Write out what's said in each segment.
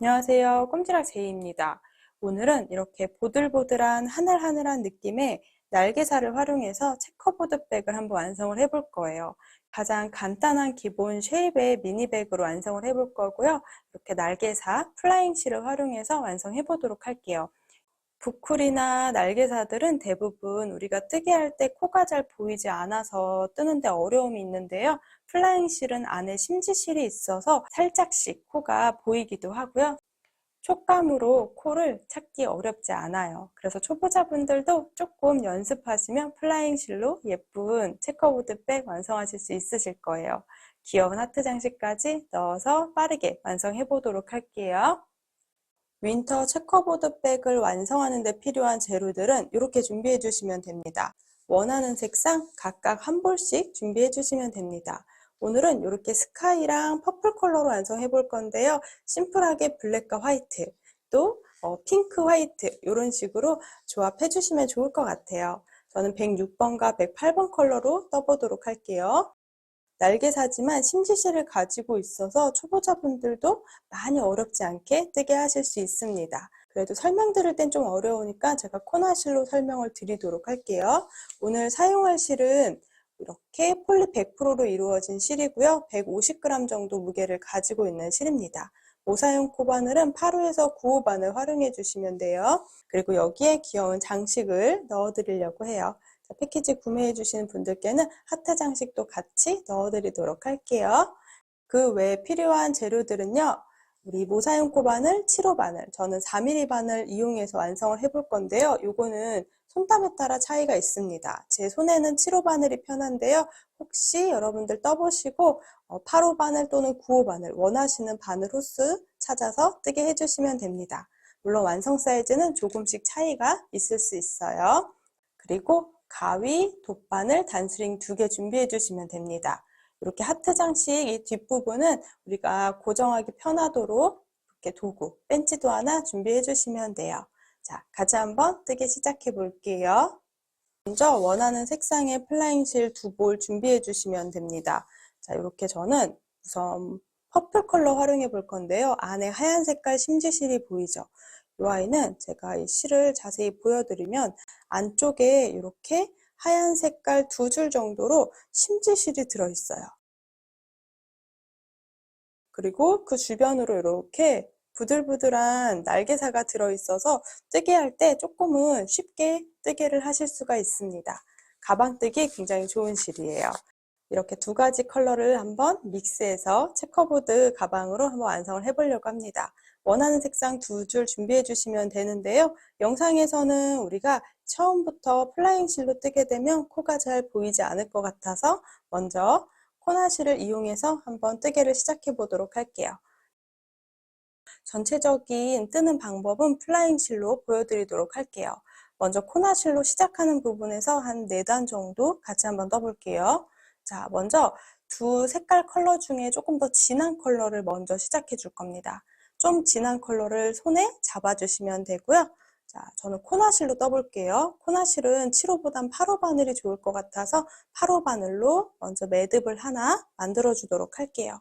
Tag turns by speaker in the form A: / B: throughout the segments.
A: 안녕하세요. 꼼지락 제이입니다. 오늘은 이렇게 보들보들한 하늘하늘한 느낌의 날개살을 활용해서 체커보드 백을 한번 완성을 해볼 거예요. 가장 간단한 기본 쉐입의 미니백으로 완성을 해볼 거고요. 이렇게 날개사, 플라잉실을 활용해서 완성해 보도록 할게요. 부클이나 날개사들은 대부분 우리가 뜨게 할 때 코가 잘 보이지 않아서 뜨는데 어려움이 있는데요. 플라잉실은 안에 심지실이 있어서 살짝씩 코가 보이기도 하고요. 촉감으로 코를 찾기 어렵지 않아요. 그래서 초보자분들도 조금 연습하시면 플라잉실로 예쁜 체커보드 백 완성하실 수 있으실 거예요. 귀여운 하트 장식까지 넣어서 빠르게 완성해 보도록 할게요. 윈터 체커보드 백을 완성하는 데 필요한 재료들은 이렇게 준비해 주시면 됩니다. 원하는 색상 각각 한 볼씩 준비해 주시면 됩니다. 오늘은 이렇게 스카이랑 퍼플 컬러로 완성해 볼 건데요. 심플하게 블랙과 화이트, 또 핑크 화이트 이런 식으로 조합해 주시면 좋을 것 같아요. 저는 106번과 108번 컬러로 떠보도록 할게요. 날개사지만 심지실을 가지고 있어서 초보자분들도 많이 어렵지 않게 뜨게 하실 수 있습니다. 그래도 설명 드릴 땐 좀 어려우니까 제가 코나실로 설명을 드리도록 할게요. 오늘 사용할 실은 이렇게 폴리 100%로 이루어진 실이고요. 150g 정도 무게를 가지고 있는 실입니다. 모사용 코바늘은 8호에서 9호 바늘 활용해 주시면 돼요. 그리고 여기에 귀여운 장식을 넣어 드리려고 해요. 패키지 구매해 주시는 분들께는 하트 장식도 같이 넣어 드리도록 할게요. 그 외에 필요한 재료들은요. 우리 모사용 코바늘 7호 바늘, 저는 4mm 바늘 이용해서 완성을 해볼 건데요. 요거는 손땀에 따라 차이가 있습니다. 제 손에는 7호 바늘이 편한데요. 혹시 여러분들 떠보시고 8호 바늘 또는 9호 바늘 원하시는 바늘 호스 찾아서 뜨게 해주시면 됩니다. 물론 완성 사이즈는 조금씩 차이가 있을 수 있어요. 그리고 가위, 돗바늘, 단스링 2개 준비해 주시면 됩니다. 이렇게 하트 장식 이 뒷부분은 우리가 고정하기 편하도록 이렇게 도구, 벤치도 하나 준비해 주시면 돼요. 자, 같이 한번 뜨기 시작해 볼게요. 먼저 원하는 색상의 플라잉실 2볼 준비해 주시면 됩니다. 자, 이렇게 저는 우선 퍼플 컬러 활용해 볼 건데요. 안에 하얀 색깔 심지실이 보이죠? 이 아이는 제가 이 실을 자세히 보여드리면 안쪽에 이렇게 하얀 색깔 2줄 정도로 심지실이 들어있어요. 그리고 그 주변으로 이렇게 부들부들한 날개사가 들어있어서 뜨게 할 때 조금은 쉽게 뜨개를 하실 수가 있습니다. 가방 뜨기 굉장히 좋은 실이에요. 이렇게 두 가지 컬러를 한번 믹스해서 체커보드 가방으로 한번 완성을 해보려고 합니다. 원하는 색상 2줄 준비해 주시면 되는데요. 영상에서는 우리가 처음부터 플라잉 실로 뜨게 되면 코가 잘 보이지 않을 것 같아서 먼저 코나실을 이용해서 한번 뜨개를 시작해 보도록 할게요. 전체적인 뜨는 방법은 플라잉 실로 보여드리도록 할게요. 먼저 코나실로 시작하는 부분에서 한 4단 정도 같이 한번 떠볼게요. 자, 먼저 두 색깔 컬러 중에 조금 더 진한 컬러를 먼저 시작해 줄 겁니다. 좀 진한 컬러를 손에 잡아주시면 되고요. 자, 저는 코나실로 떠볼게요. 코나실은 7호보단 8호 바늘이 좋을 것 같아서 8호 바늘로 먼저 매듭을 하나 만들어 주도록 할게요.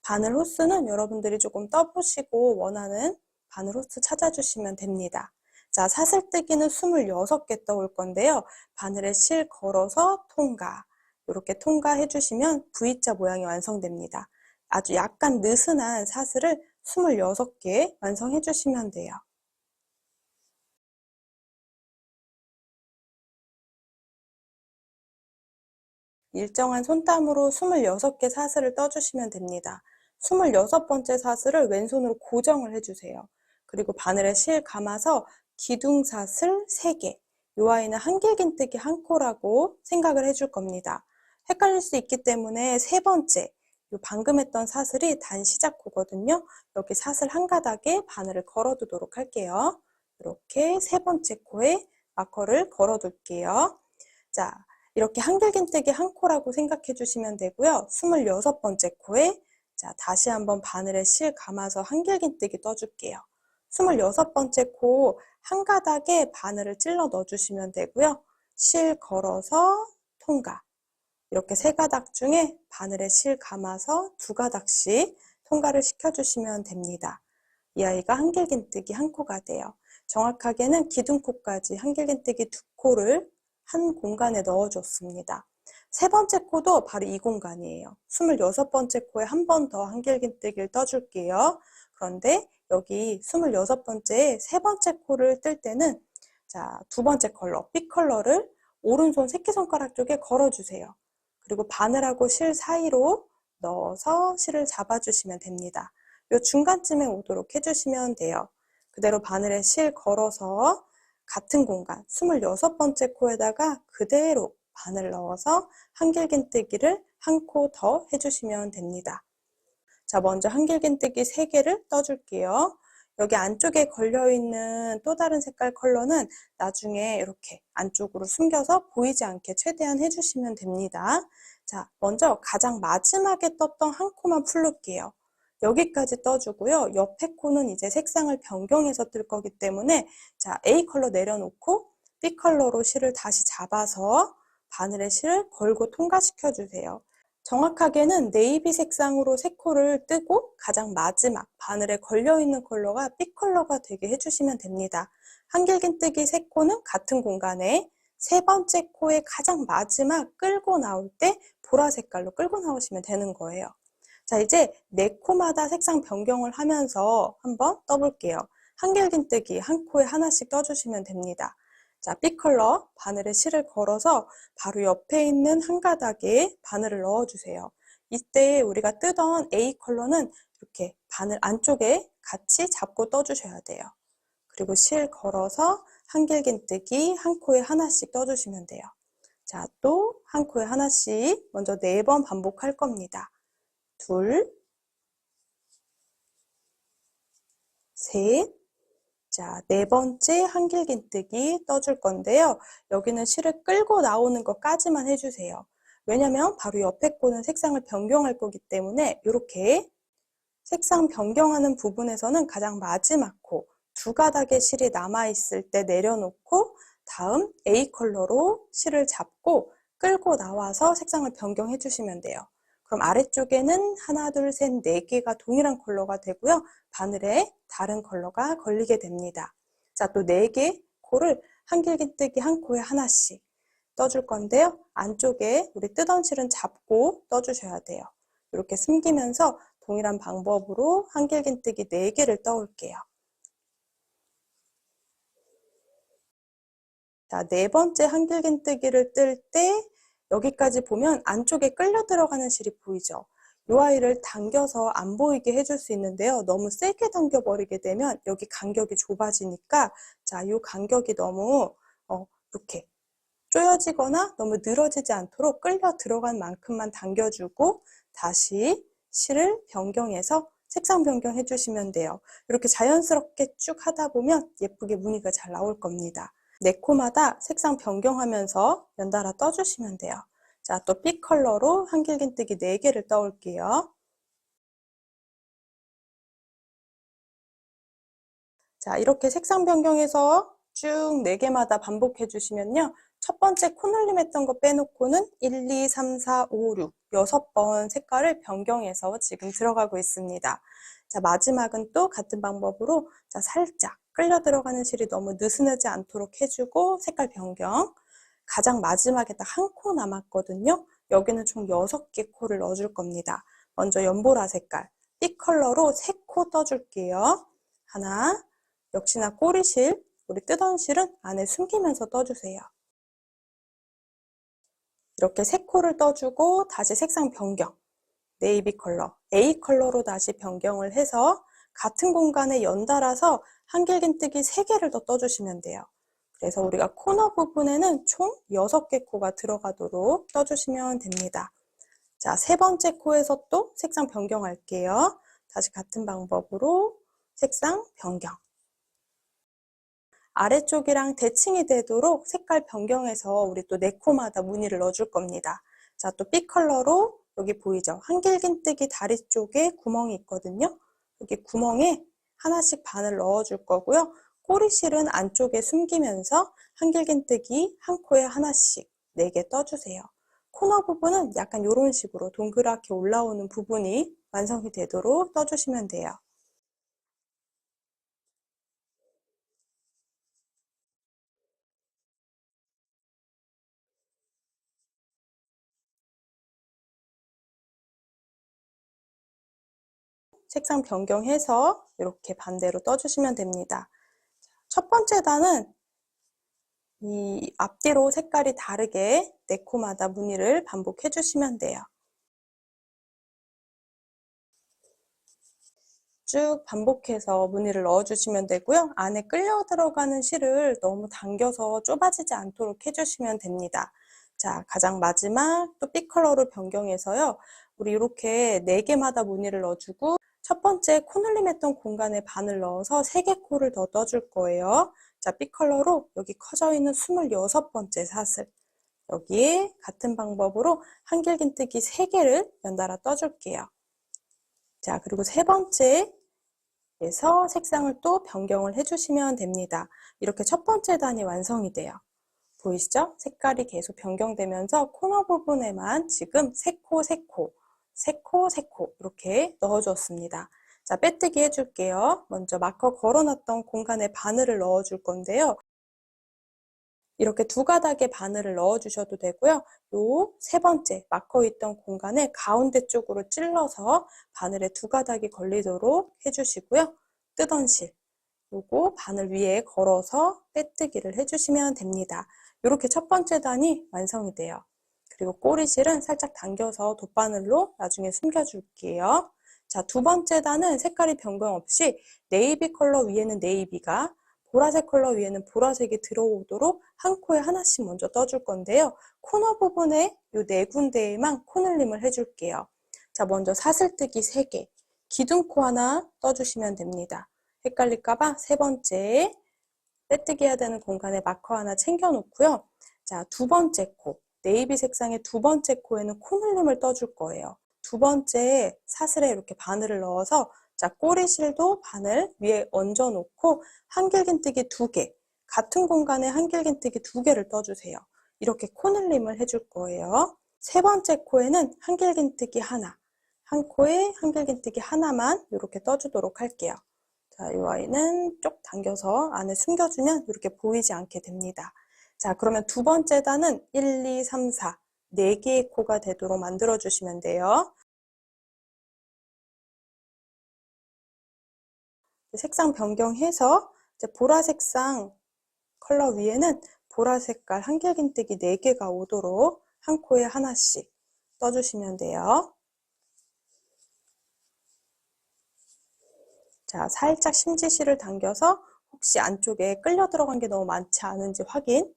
A: 바늘 호스는 여러분들이 조금 떠보시고 원하는 바늘 호스 찾아주시면 됩니다. 자, 사슬뜨기는 26개 떠올 건데요. 바늘에 실 걸어서 통과. 이렇게 통과해 주시면 V자 모양이 완성됩니다. 아주 약간 느슨한 사슬을 26개 완성해 주시면 돼요. 일정한 손땀으로 26개 사슬을 떠주시면 됩니다. 26번째 사슬을 왼손으로 고정을 해주세요. 그리고 바늘에 실 감아서 기둥사슬 3개, 이 아이는 한길긴뜨기 1코라고 생각을 해줄 겁니다. 헷갈릴 수 있기 때문에 3번째, 방금 했던 사슬이 단 시작코거든요. 여기 사슬 한 가닥에 바늘을 걸어두도록 할게요. 이렇게 3번째 코에 마커를 걸어둘게요. 자, 이렇게 한길긴뜨기 1코라고 생각해 주시면 되고요. 26번째 코에 자, 다시 한번 바늘에 실 감아서 한길긴뜨기 떠줄게요. 26번째 코 한 가닥에 바늘을 찔러 넣어주시면 되고요. 실 걸어서 통과. 이렇게 3가닥 중에 바늘에 실 감아서 2가닥씩 통과를 시켜주시면 됩니다. 이 아이가 한길긴뜨기 한 코가 돼요. 정확하게는 기둥코까지 한길긴뜨기 두 코를 한 공간에 넣어줬습니다. 세 번째 코도 바로 이 공간이에요. 26번째 코에 한 번 더 한길긴뜨기를 떠줄게요. 그런데 여기 26번째에 세 번째 코를 뜰 때는 자, 두 번째 컬러, B 컬러를 오른손 새끼손가락 쪽에 걸어주세요. 그리고 바늘하고 실 사이로 넣어서 실을 잡아주시면 됩니다. 이 중간쯤에 오도록 해주시면 돼요. 그대로 바늘에 실 걸어서 같은 공간 26번째 코에다가 그대로 바늘 넣어서 한길긴뜨기를 한 코 더 해주시면 됩니다. 자, 먼저 한길긴뜨기 3개를 떠줄게요. 여기 안쪽에 걸려있는 또 다른 색깔 컬러는 나중에 이렇게 안쪽으로 숨겨서 보이지 않게 최대한 해주시면 됩니다. 자, 먼저 가장 마지막에 떴던 한 코만 풀을게요. 여기까지 떠주고요. 옆에 코는 이제 색상을 변경해서 뜰 거기 때문에 자, A 컬러 내려놓고 B 컬러로 실을 다시 잡아서 바늘에 실을 걸고 통과시켜 주세요. 정확하게는 네이비 색상으로 세 코를 뜨고 가장 마지막 바늘에 걸려있는 컬러가 B 컬러가 되게 해주시면 됩니다. 한길긴뜨기 세 코는 같은 공간에 세 번째 코의 가장 마지막 끌고 나올 때 보라 색깔로 끌고 나오시면 되는 거예요. 자, 이제 네 코마다 색상 변경을 하면서 한번 떠볼게요. 한길긴뜨기 한 코에 하나씩 떠주시면 됩니다. 자, B 컬러 바늘에 실을 걸어서 바로 옆에 있는 한 가닥에 바늘을 넣어주세요. 이때 우리가 뜨던 A 컬러는 이렇게 바늘 안쪽에 같이 잡고 떠주셔야 돼요. 그리고 실 걸어서 한길긴뜨기 한 코에 하나씩 떠주시면 돼요. 자, 또 한 코에 하나씩 먼저 4번 반복할 겁니다. 둘, 셋, 자, 네 번째 한길긴뜨기 떠줄 건데요. 여기는 실을 끌고 나오는 것까지만 해주세요. 왜냐면 바로 옆에 코는 색상을 변경할 거기 때문에 이렇게 색상 변경하는 부분에서는 가장 마지막 코, 두 가닥의 실이 남아있을 때 내려놓고 다음 A 컬러로 실을 잡고 끌고 나와서 색상을 변경해 주시면 돼요. 그럼 아래쪽에는 하나, 둘, 셋, 4개가 동일한 컬러가 되고요. 바늘에 다른 컬러가 걸리게 됩니다. 자, 또 4개 코를 한길긴뜨기 한 코에 하나씩 떠줄 건데요. 안쪽에 우리 뜨던 실은 잡고 떠주셔야 돼요. 이렇게 숨기면서 동일한 방법으로 한길긴뜨기 4개를 떠올게요. 자, 네 번째 한길긴뜨기를 뜰 때 여기까지 보면 안쪽에 끌려 들어가는 실이 보이죠? 이 아이를 당겨서 안 보이게 해줄 수 있는데요. 너무 세게 당겨버리게 되면 여기 간격이 좁아지니까 자, 이 간격이 너무 이렇게 쪼여지거나 너무 늘어지지 않도록 끌려 들어간 만큼만 당겨주고 다시 실을 변경해서 색상 변경해 주시면 돼요. 이렇게 자연스럽게 쭉 하다 보면 예쁘게 무늬가 잘 나올 겁니다. 네 코마다 색상 변경하면서 연달아 떠주시면 돼요. 자, 또 B 컬러로 한길긴뜨기 4개를 떠올게요. 자, 이렇게 색상 변경해서 쭉 4개마다 반복해 주시면요. 첫 번째 코놀림 했던 거 빼놓고는 1, 2, 3, 4, 5, 6, 6번 색깔을 변경해서 지금 들어가고 있습니다. 자, 마지막은 또 같은 방법으로 자, 살짝 끌려 들어가는 실이 너무 느슨하지 않도록 해주고 색깔 변경. 가장 마지막에 딱 한 코 남았거든요. 여기는 총 6개 코를 넣어줄 겁니다. 먼저 연보라 색깔, B 컬러로 3코 떠줄게요. 하나, 역시나 꼬리실, 우리 뜨던 실은 안에 숨기면서 떠주세요. 이렇게 3코를 떠주고 다시 색상 변경, 네이비 컬러, A 컬러로 다시 변경을 해서 같은 공간에 연달아서 한길긴뜨기 3개를 더 떠주시면 돼요. 그래서 우리가 코너 부분에는 총 6개 코가 들어가도록 떠주시면 됩니다. 자, 세 번째 코에서 또 색상 변경할게요. 다시 같은 방법으로 색상 변경. 아래쪽이랑 대칭이 되도록 색깔 변경해서 우리 또 4코마다 무늬를 넣어줄 겁니다. 자, 또 B 컬러로 여기 보이죠? 한길긴뜨기 다리 쪽에 구멍이 있거든요. 여기 구멍에 하나씩 바늘 넣어줄 거고요. 꼬리실은 안쪽에 숨기면서 한길긴뜨기 한 코에 하나씩 4개 떠주세요. 코너 부분은 약간 이런 식으로 동그랗게 올라오는 부분이 완성이 되도록 떠주시면 돼요. 색상 변경해서 이렇게 반대로 떠주시면 됩니다. 첫 번째 단은 이 앞뒤로 색깔이 다르게 4코마다 무늬를 반복해 주시면 돼요. 쭉 반복해서 무늬를 넣어주시면 되고요. 안에 끌려 들어가는 실을 너무 당겨서 좁아지지 않도록 해주시면 됩니다. 자, 가장 마지막 또 B컬러로 변경해서요. 우리 이렇게 4개마다 무늬를 넣어주고 첫 번째 코늘림 했던 공간에 반을 넣어서 3개 코를 더 떠줄 거예요. 자, B컬러로 여기 커져 있는 26번째 사슬. 여기에 같은 방법으로 한길긴뜨기 3개를 연달아 떠줄게요. 자, 그리고 세 번째에서 색상을 또 변경을 해주시면 됩니다. 이렇게 첫 번째 단이 완성이 돼요. 보이시죠? 색깔이 계속 변경되면서 코너 부분에만 지금 3코, 3코, 3코, 3코 이렇게 넣어줬습니다. 자, 빼뜨기 해줄게요. 먼저 마커 걸어놨던 공간에 바늘을 넣어줄 건데요. 이렇게 2가닥의 바늘을 넣어주셔도 되고요. 요 3번째 마커 있던 공간에 가운데 쪽으로 찔러서 바늘에 2가닥이 걸리도록 해주시고요. 뜨던 실, 요거 바늘 위에 걸어서 빼뜨기를 해주시면 됩니다. 이렇게 첫 번째 단이 완성이 돼요. 그리고 꼬리실은 살짝 당겨서 돗바늘로 나중에 숨겨줄게요. 자, 2번째 단은 색깔이 변경 없이 네이비 컬러 위에는 네이비가, 보라색 컬러 위에는 보라색이 들어오도록 한 코에 하나씩 먼저 떠줄 건데요. 코너 부분에 이 4군데에만 코늘림을 해줄게요. 자, 먼저 사슬뜨기 3개, 기둥코 하나 떠주시면 됩니다. 헷갈릴까봐 3번째 빼뜨기 해야 되는 공간에 마커 하나 챙겨 놓고요. 자, 2번째 코, 네이비 색상의 2번째 코에는 코늘림을 떠줄 거예요. 2번째 사슬에 이렇게 바늘을 넣어서 자, 꼬리실도 바늘 위에 얹어 놓고 한길긴뜨기 2개, 같은 공간에 한길긴뜨기 2개를 떠주세요. 이렇게 코늘림을 해줄 거예요. 세 번째 코에는 한길긴뜨기 하나, 한 코에 한길긴뜨기 하나만 이렇게 떠주도록 할게요. 자, 이 아이는 쪽 당겨서 안에 숨겨주면 이렇게 보이지 않게 됩니다. 자, 그러면 2번째 단은 1, 2, 3, 4, 4개의 코가 되도록 만들어주시면 돼요. 색상 변경해서 이제 보라색상 컬러 위에는 보라색깔 한길긴뜨기 4개가 오도록 한 코에 하나씩 떠주시면 돼요. 자, 살짝 심지실을 당겨서 혹시 안쪽에 끌려 들어간 게 너무 많지 않은지 확인.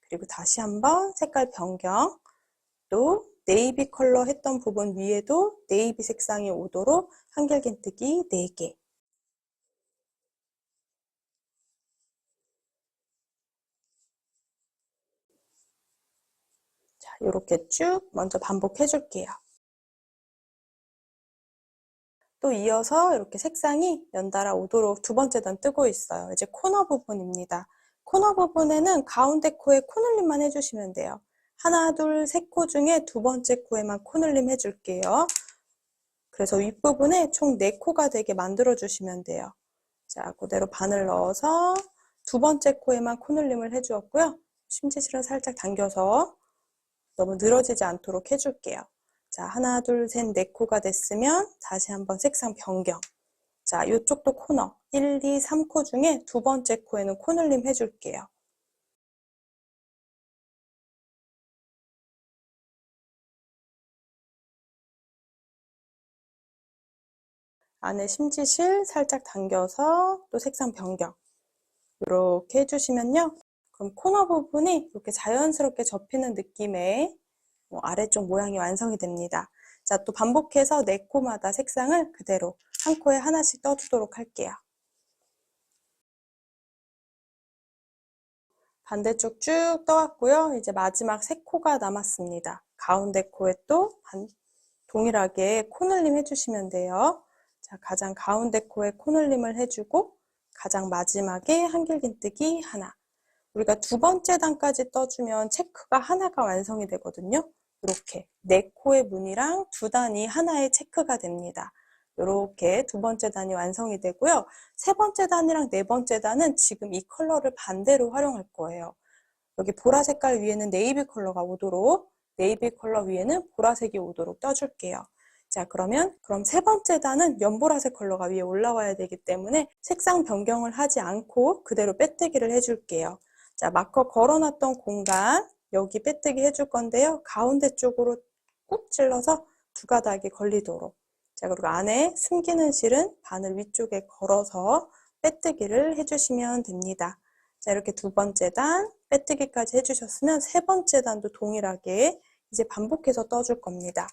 A: 그리고 다시 한번 색깔 변경. 또 네이비 컬러 했던 부분 위에도 네이비 색상이 오도록 한길긴뜨기 4개. 자, 이렇게 쭉 먼저 반복해 줄게요. 또 이어서 이렇게 색상이 연달아 오도록 2번째 단 뜨고 있어요. 이제 코너 부분입니다. 코너 부분에는 가운데 코에 코늘림만 해주시면 돼요. 하나, 둘, 3코 중에 2번째 코에만 코늘림 해줄게요. 그래서 윗부분에 총 4코가 되게 만들어주시면 돼요. 자, 그대로 바늘 넣어서 2번째 코에만 코늘림을 해주었고요. 심지실은 살짝 당겨서 너무 늘어지지 않도록 해줄게요. 자, 하나, 둘, 셋, 4코가 됐으면 다시 한번 색상 변경. 자, 이쪽도 코너 1, 2, 3코 중에 2번째 코에는 코늘림 해줄게요. 안에 심지실 살짝 당겨서 또 색상 변경. 이렇게 해주시면요. 그럼 코너 부분이 이렇게 자연스럽게 접히는 느낌의 아래쪽 모양이 완성이 됩니다. 자, 또 반복해서 4코마다 색상을 그대로 한 코에 하나씩 떠주도록 할게요. 반대쪽 쭉 떠왔고요. 이제 마지막 3코가 남았습니다. 가운데 코에 또 동일하게 코늘림 해주시면 돼요. 자, 가장 가운데 코에 코늘림을 해주고 가장 마지막에 한길긴뜨기 하나. 우리가 2번째 단까지 떠주면 체크가 하나가 완성이 되거든요. 이렇게 4코의 무늬랑 2단이 하나의 체크가 됩니다. 이렇게 2번째 단이 완성이 되고요. 3번째 단이랑 4번째 단은 지금 이 컬러를 반대로 활용할 거예요. 여기 보라 색깔 위에는 네이비 컬러가 오도록, 네이비 컬러 위에는 보라색이 오도록 떠줄게요. 자, 그럼 세 번째 단은 연보라색 컬러가 위에 올라와야 되기 때문에 색상 변경을 하지 않고 그대로 빼뜨기를 해줄게요. 자, 마커 걸어놨던 공간 여기 빼뜨기 해줄 건데요. 가운데 쪽으로 꾹 찔러서 두 가닥이 걸리도록. 자, 그리고 안에 숨기는 실은 바늘 위쪽에 걸어서 빼뜨기를 해주시면 됩니다. 자, 이렇게 두 번째 단 빼뜨기까지 해주셨으면 세 번째 단도 동일하게 이제 반복해서 떠줄 겁니다.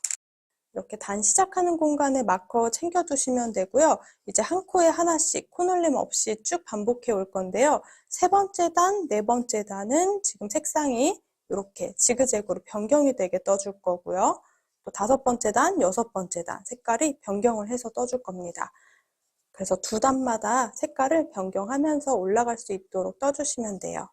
A: 이렇게 단 시작하는 공간에 마커 챙겨두시면 되고요. 이제 한 코에 하나씩 코놀림 없이 쭉 반복해 올 건데요. 세 번째 단, 네 번째 단은 지금 색상이 이렇게 지그재그로 변경이 되게 떠줄 거고요. 또 다섯 번째 단, 여섯 번째 단 색깔이 변경을 해서 떠줄 겁니다. 그래서 두 단마다 색깔을 변경하면서 올라갈 수 있도록 떠주시면 돼요.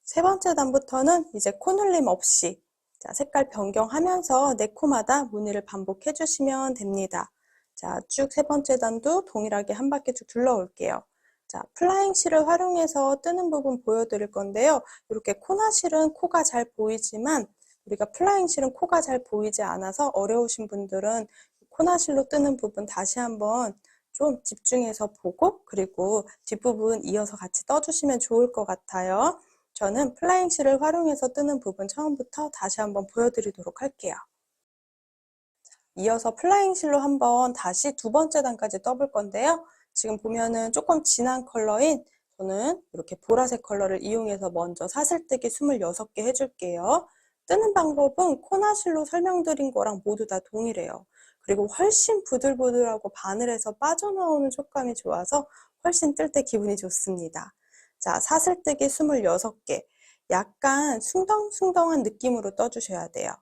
A: 세 번째 단부터는 이제 코놀림 없이 자, 색깔 변경하면서 네 코마다 무늬를 반복해 주시면 됩니다. 자, 쭉 세 번째 단도 동일하게 한 바퀴 쭉 둘러올게요. 자, 플라잉 실을 활용해서 뜨는 부분 보여드릴 건데요. 이렇게 코나 실은 코가 잘 보이지만 우리가 플라잉 실은 코가 잘 보이지 않아서 어려우신 분들은 코나 실로 뜨는 부분 다시 한번 좀 집중해서 보고 그리고 뒷부분 이어서 같이 떠주시면 좋을 것 같아요. 저는 플라잉 실을 활용해서 뜨는 부분 처음부터 다시 한번 보여드리도록 할게요. 이어서 플라잉 실로 한번 다시 두 번째 단까지 떠볼 건데요. 지금 보면은 조금 진한 컬러인 저는 이렇게 보라색 컬러를 이용해서 먼저 사슬뜨기 26개 해줄게요. 뜨는 방법은 코나실로 설명드린 거랑 모두 다 동일해요. 그리고 훨씬 부들부들하고 바늘에서 빠져나오는 촉감이 좋아서 훨씬 뜰 때 기분이 좋습니다. 자, 사슬뜨기 26개. 약간 숭덩숭덩한 느낌으로 떠주셔야 돼요.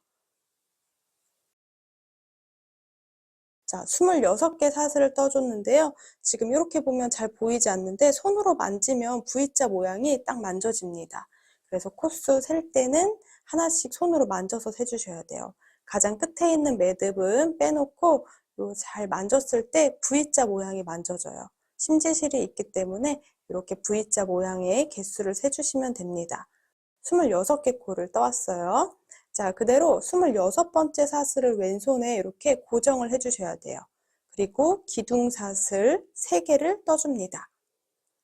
A: 자, 26개 사슬을 떠줬는데요. 지금 이렇게 보면 잘 보이지 않는데 손으로 만지면 V자 모양이 딱 만져집니다. 그래서 코수 셀 때는 하나씩 손으로 만져서 세주셔야 돼요. 가장 끝에 있는 매듭은 빼놓고 잘 만졌을 때 V자 모양이 만져져요. 심지실이 있기 때문에 이렇게 V자 모양의 개수를 세주시면 됩니다. 26개 코를 떠왔어요. 자, 그대로 26번째 사슬을 왼손에 이렇게 고정을 해주셔야 돼요. 그리고 기둥사슬 3개를 떠줍니다.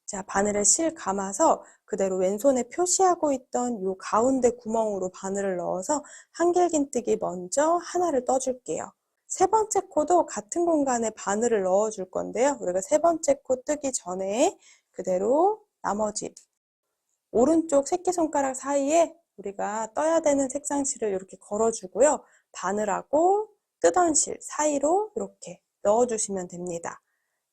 A: 자, 바늘에 실 감아서 그대로 왼손에 표시하고 있던 이 가운데 구멍으로 바늘을 넣어서 한길긴뜨기 먼저 하나를 떠줄게요. 세 번째 코도 같은 공간에 바늘을 넣어줄 건데요. 우리가 세 번째 코 뜨기 전에 그대로 나머지 오른쪽 새끼손가락 사이에 우리가 떠야 되는 색상실을 이렇게 걸어주고요. 바늘하고 뜨던 실 사이로 이렇게 넣어주시면 됩니다.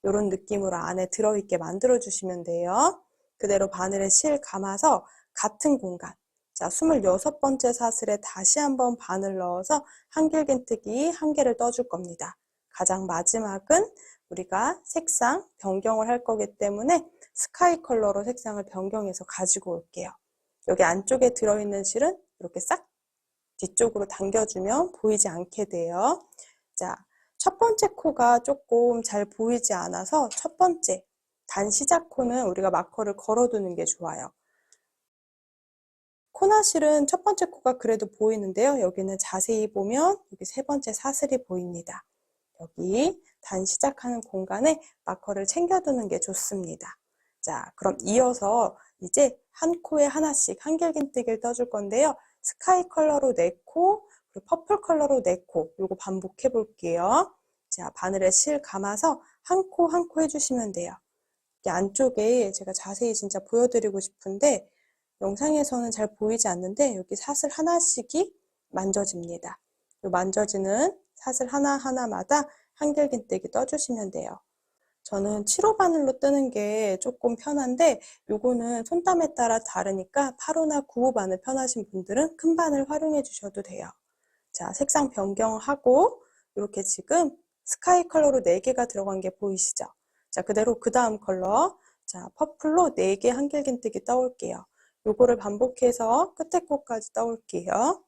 A: 이런 느낌으로 안에 들어있게 만들어주시면 돼요. 그대로 바늘에 실 감아서 같은 공간, 자, 26번째 사슬에 다시 한번 바늘 넣어서 한길긴뜨기 1개를 떠줄 겁니다. 가장 마지막은 우리가 색상 변경을 할 거기 때문에 스카이 컬러로 색상을 변경해서 가지고 올게요. 여기 안쪽에 들어있는 실은 이렇게 싹 뒤쪽으로 당겨주면 보이지 않게 돼요. 자, 첫 번째 코가 조금 잘 보이지 않아서 첫 번째 단 시작 코는 우리가 마커를 걸어두는 게 좋아요. 코나실은 첫 번째 코가 그래도 보이는데요. 여기는 자세히 보면 여기 세 번째 사슬이 보입니다. 여기 단 시작하는 공간에 마커를 챙겨두는 게 좋습니다. 자, 그럼 이어서 이제 한 코에 하나씩 한길긴뜨기를 떠줄 건데요. 스카이 컬러로 4코, 그리고 퍼플 컬러로 4코, 요거 반복해 볼게요. 자, 바늘에 실 감아서 한 코 한 코 해주시면 돼요. 이 안쪽에 제가 자세히 진짜 보여드리고 싶은데 영상에서는 잘 보이지 않는데 여기 사슬 하나씩이 만져집니다. 이 만져지는 사슬 하나하나마다 한길긴뜨기 떠주시면 돼요. 저는 7호 바늘로 뜨는 게 조금 편한데 요거는 손땀에 따라 다르니까 8호나 9호 바늘 편하신 분들은 큰 바늘 활용해 주셔도 돼요. 자, 색상 변경하고 이렇게 지금 스카이 컬러로 4개가 들어간 게 보이시죠? 자, 그대로 그 다음 컬러, 자, 퍼플로 4개 한길긴뜨기 떠올게요. 요거를 반복해서 끝에 코까지 떠올게요.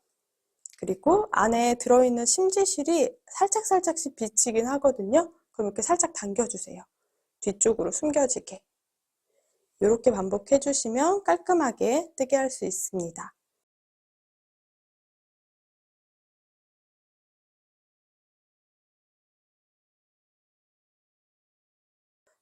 A: 그리고 안에 들어있는 심지실이 살짝씩 비치긴 하거든요. 그럼 이렇게 살짝 당겨주세요. 뒤쪽으로 숨겨지게. 이렇게 반복해 주시면 깔끔하게 뜨게 할 수 있습니다.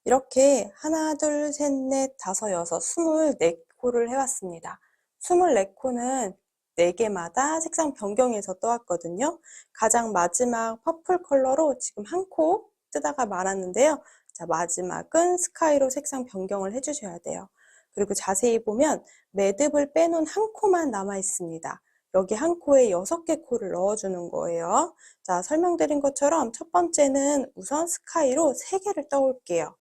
A: 이렇게 하나, 둘, 셋, 넷, 다섯, 여섯, 24코를 해왔습니다. 24코는 4개마다 색상 변경해서 떠왔거든요. 가장 마지막 퍼플 컬러로 지금 한 코 뜨다가 말았는데요. 자, 마지막은 스카이로 색상 변경을 해주셔야 돼요. 그리고 자세히 보면 매듭을 빼놓은 한 코만 남아 있습니다. 여기 한 코에 6개 코를 넣어주는 거예요. 자, 설명드린 것처럼 첫 번째는 우선 스카이로 3개를 떠올게요.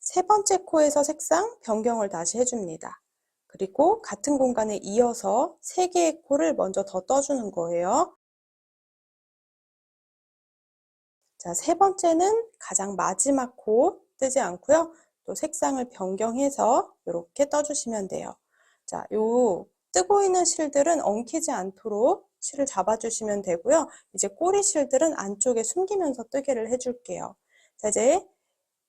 A: 세 번째 코에서 색상 변경을 다시 해줍니다. 그리고 같은 공간에 이어서 3개의 코를 먼저 더 떠주는 거예요. 자, 세 번째는 가장 마지막 코 뜨지 않고요. 또 색상을 변경해서 이렇게 떠주시면 돼요. 자, 요 뜨고 있는 실들은 엉키지 않도록 실을 잡아주시면 되고요. 이제 꼬리 실들은 안쪽에 숨기면서 뜨개를 해줄게요. 자, 이제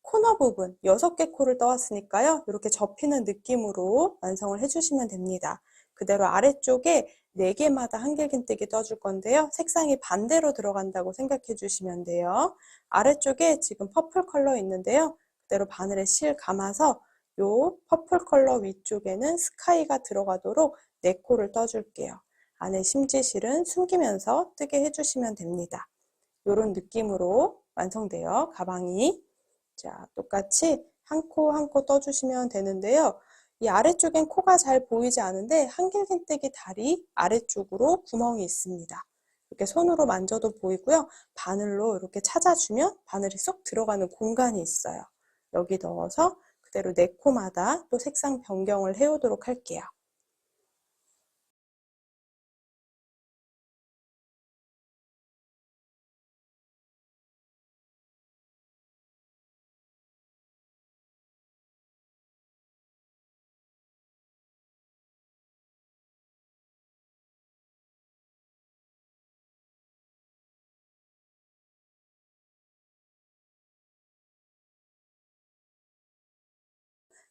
A: 코너 부분 6개 코를 떠왔으니까요. 이렇게 접히는 느낌으로 완성을 해주시면 됩니다. 그대로 아래쪽에 4개마다 한길긴뜨기 떠줄 건데요. 색상이 반대로 들어간다고 생각해 주시면 돼요. 아래쪽에 지금 퍼플 컬러 있는데요. 그대로 바늘에 실 감아서 요 퍼플 컬러 위쪽에는 스카이가 들어가도록 4코를 떠줄게요. 안에 심지실은 숨기면서 뜨게 해주시면 됩니다. 이런 느낌으로 완성돼요. 가방이. 자, 똑같이 한 코 한 코 떠주시면 되는데요. 이 아래쪽엔 코가 잘 보이지 않은데 한길긴뜨기 다리 아래쪽으로 구멍이 있습니다. 이렇게 손으로 만져도 보이고요. 바늘로 이렇게 찾아주면 바늘이 쏙 들어가는 공간이 있어요. 여기 넣어서 그대로 4코마다 또 색상 변경을 해오도록 할게요.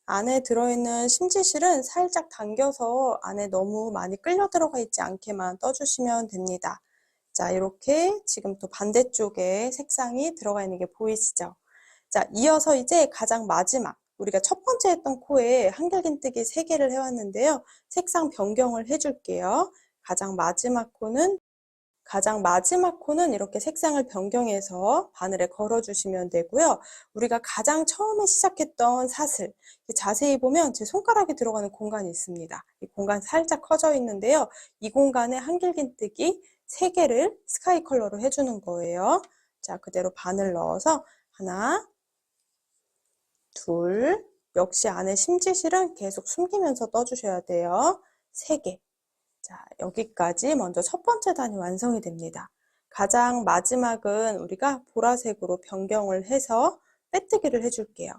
A: 안에 들어있는 심지실은 살짝 당겨서 안에 너무 많이 끌려 들어가 있지 않게만 떠주시면 됩니다. 자, 이렇게 지금 또 반대쪽에 색상이 들어가 있는 게 보이시죠? 자, 이어서 이제 가장 마지막 우리가 첫 번째 했던 코에 한길긴뜨기 3개를 해왔는데요. 색상 변경을 해줄게요. 가장 마지막 코는 이렇게 색상을 변경해서 바늘에 걸어주시면 되고요. 우리가 가장 처음에 시작했던 사슬, 자세히 보면 제 손가락이 들어가는 공간이 있습니다. 이 공간 살짝 커져 있는데요. 이 공간에 한길긴뜨기 3개를 스카이 컬러로 해주는 거예요. 자, 그대로 바늘 넣어서 하나, 둘, 역시 안에 심지실은 계속 숨기면서 떠주셔야 돼요. 3개. 자, 여기까지 먼저 첫 번째 단이 완성이 됩니다. 가장 마지막은 우리가 보라색으로 변경을 해서 빼뜨기를 해줄게요.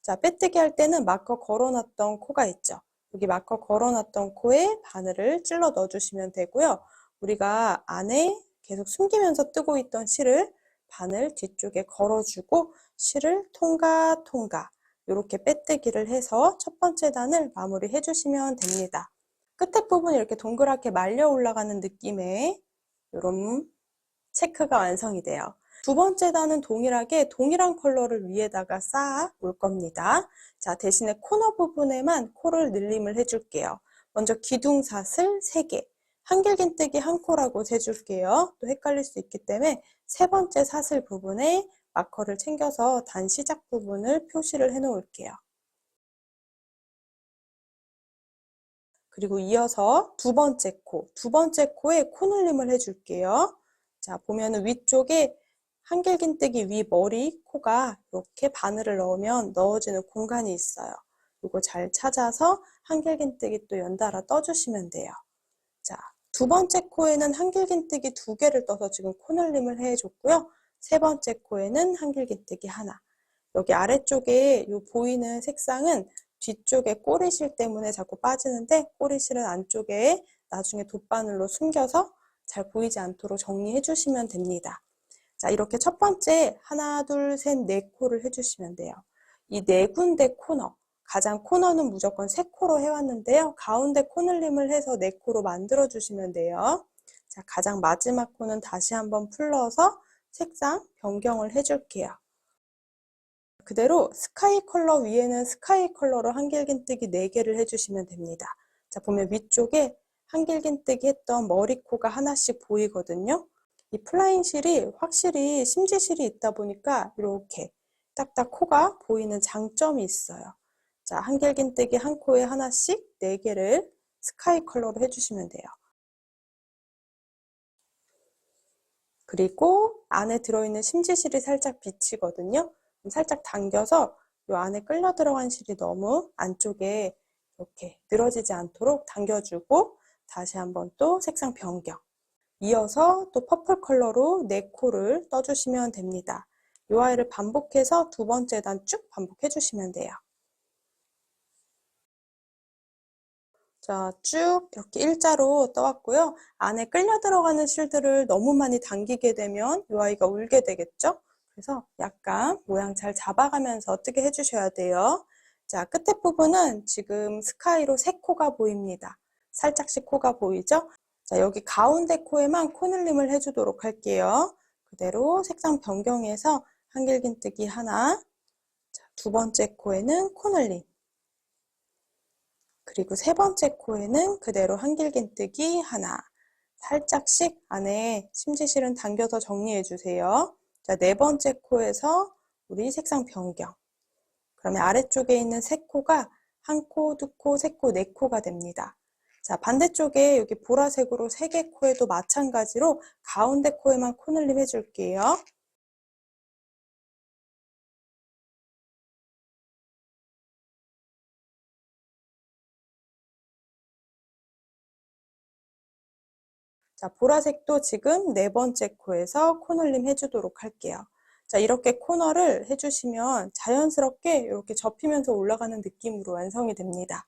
A: 자, 빼뜨기 할 때는 마커 걸어놨던 코가 있죠. 여기 마커 걸어놨던 코에 바늘을 찔러 넣어주시면 되고요. 우리가 안에 계속 숨기면서 뜨고 있던 실을 바늘 뒤쪽에 걸어주고 실을 통과 이렇게 빼뜨기를 해서 첫 번째 단을 마무리 해주시면 됩니다. 끝에 부분이 이렇게 동그랗게 말려 올라가는 느낌의 이런 체크가 완성이 돼요. 두 번째 단은 동일하게 동일한 컬러를 위에다가 쌓아 올 겁니다. 자, 대신에 코너 부분에만 코를 늘림을 해줄게요. 먼저 기둥사슬 3개, 한길긴뜨기 1코라고 재줄게요. 또 헷갈릴 수 있기 때문에 세 번째 사슬 부분에 마커를 챙겨서 단 시작 부분을 표시를 해 놓을게요. 그리고 이어서 두 번째 코에 코늘림을 해줄게요. 자, 보면은 위쪽에 한길긴뜨기 위 머리 코가 이렇게 바늘을 넣으면 넣어지는 공간이 있어요. 이거 잘 찾아서 한길긴뜨기 또 연달아 떠주시면 돼요. 자, 두 번째 코에는 한길긴뜨기 2개를 떠서 지금 코늘림을 해줬고요. 세 번째 코에는 한길긴뜨기 하나. 여기 아래쪽에 요 보이는 색상은 뒤쪽에 꼬리실 때문에 자꾸 빠지는데 꼬리실은 안쪽에 나중에 돗바늘로 숨겨서 잘 보이지 않도록 정리해 주시면 됩니다. 자, 이렇게 첫 번째 하나, 둘, 셋, 4코를 해주시면 돼요. 이 4군데 코너, 가장 코너는 무조건 3코로 해왔는데요. 가운데 코늘림을 해서 4코로 만들어 주시면 돼요. 자, 가장 마지막 코는 다시 한번 풀러서 색상 변경을 해줄게요. 그대로 스카이 컬러 위에는 스카이 컬러로 한길긴뜨기 4개를 해주시면 됩니다. 자, 보면 위쪽에 한길긴뜨기 했던 머리코가 하나씩 보이거든요. 이 플라잉 실이 확실히 심지실이 있다 보니까 이렇게 딱딱 코가 보이는 장점이 있어요. 자, 한길긴뜨기 한 코에 하나씩 4개를 스카이 컬러로 해주시면 돼요. 그리고 안에 들어있는 심지실이 살짝 비치거든요. 살짝 당겨서 이 안에 끌려 들어간 실이 너무 안쪽에 이렇게 늘어지지 않도록 당겨주고 다시 한번 또 색상 변경. 이어서 또 퍼플 컬러로 4코를 떠주시면 됩니다. 이 아이를 반복해서 2번째 단 쭉 반복해 주시면 돼요. 자, 쭉 이렇게 일자로 떠왔고요. 안에 끌려 들어가는 실들을 너무 많이 당기게 되면 이 아이가 울게 되겠죠? 그래서 약간 모양 잘 잡아가면서 뜨게 해주셔야 돼요. 자, 끝에 부분은 지금 스카이로 3코가 보입니다. 살짝씩 코가 보이죠? 자, 여기 가운데 코에만 코늘림을 해주도록 할게요. 그대로 색상 변경해서 한길긴뜨기 하나, 자, 2번째 코에는 코늘림, 그리고 3번째 코에는 그대로 한길긴뜨기 하나, 살짝씩 안에 심지실은 당겨서 정리해주세요. 자, 4번째 코에서 우리 색상 변경. 그러면 아래쪽에 있는 3코가 1코, 2코, 3코, 4코가 됩니다. 자, 반대쪽에 여기 보라색으로 3개 코에도 마찬가지로 가운데 코에만 코늘림 해줄게요. 자, 보라색도 지금 4번째 코에서 코늘림 해주도록 할게요. 자, 이렇게 코너를 해주시면 자연스럽게 이렇게 접히면서 올라가는 느낌으로 완성이 됩니다.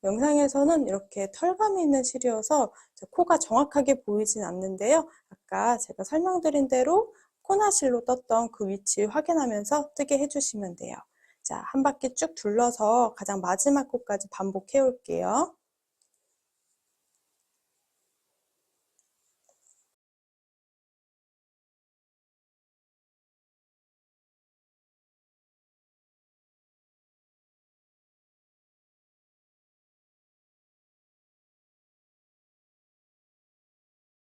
A: 영상에서는 이렇게 털감이 있는 실이어서 코가 정확하게 보이진 않는데요. 아까 제가 설명드린 대로 코나실로 떴던 그 위치 확인하면서 뜨게 해주시면 돼요. 자, 한 바퀴 쭉 둘러서 가장 마지막 코까지 반복해 올게요.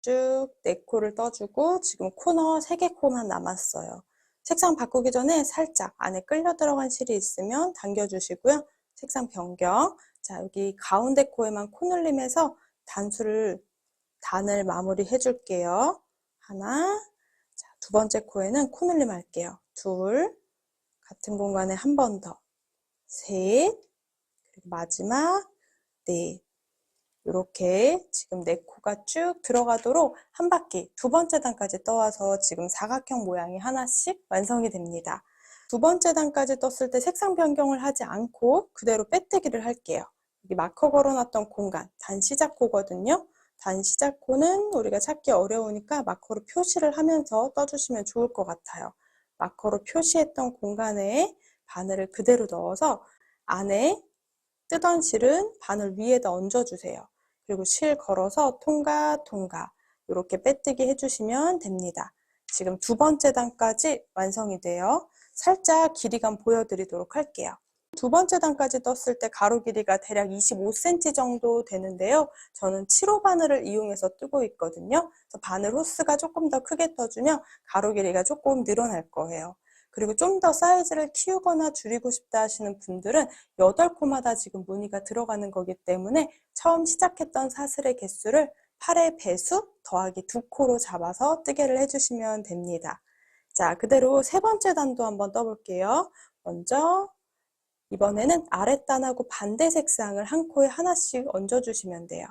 A: 쭉 4코를 떠주고 지금 코너 3개 코만 남았어요. 색상 바꾸기 전에 살짝 안에 끌려 들어간 실이 있으면 당겨주시고요. 색상 변경. 자, 여기 가운데 코에만 코늘림해서 단을 마무리 해줄게요. 하나. 자, 2번째 코에는 코늘림 할게요. 둘. 같은 공간에 한 번 더. 셋. 그리고 마지막 넷. 이렇게 지금 4코가 쭉 들어가도록 한 바퀴 2번째 단까지 떠와서 지금 사각형 모양이 하나씩 완성이 됩니다. 2번째 단까지 떴을 때 색상 변경을 하지 않고 그대로 빼뜨기를 할게요. 여기 마커 걸어놨던 공간, 단 시작코거든요. 단 시작코는 우리가 찾기 어려우니까 마커로 표시를 하면서 떠주시면 좋을 것 같아요. 마커로 표시했던 공간에 바늘을 그대로 넣어서 안에 뜨던 실은 바늘 위에다 얹어주세요. 그리고 실 걸어서 통과 이렇게 빼뜨기 해주시면 됩니다. 지금 2번째 단까지 완성이 돼요. 살짝 길이감 보여드리도록 할게요. 2번째 단까지 떴을 때 가로 길이가 대략 25cm 정도 되는데요. 저는 7호 바늘을 이용해서 뜨고 있거든요. 그래서 바늘 호스가 조금 더 크게 떠주면 가로 길이가 조금 늘어날 거예요. 그리고 좀 더 사이즈를 키우거나 줄이고 싶다 하시는 분들은 8코마다 지금 무늬가 들어가는 거기 때문에 처음 시작했던 사슬의 개수를 8의 배수 더하기 2코로 잡아서 뜨개를 해주시면 됩니다. 자, 그대로 3번째 단도 한번 떠볼게요. 먼저 이번에는 아랫단하고 반대 색상을 한 코에 하나씩 얹어주시면 돼요.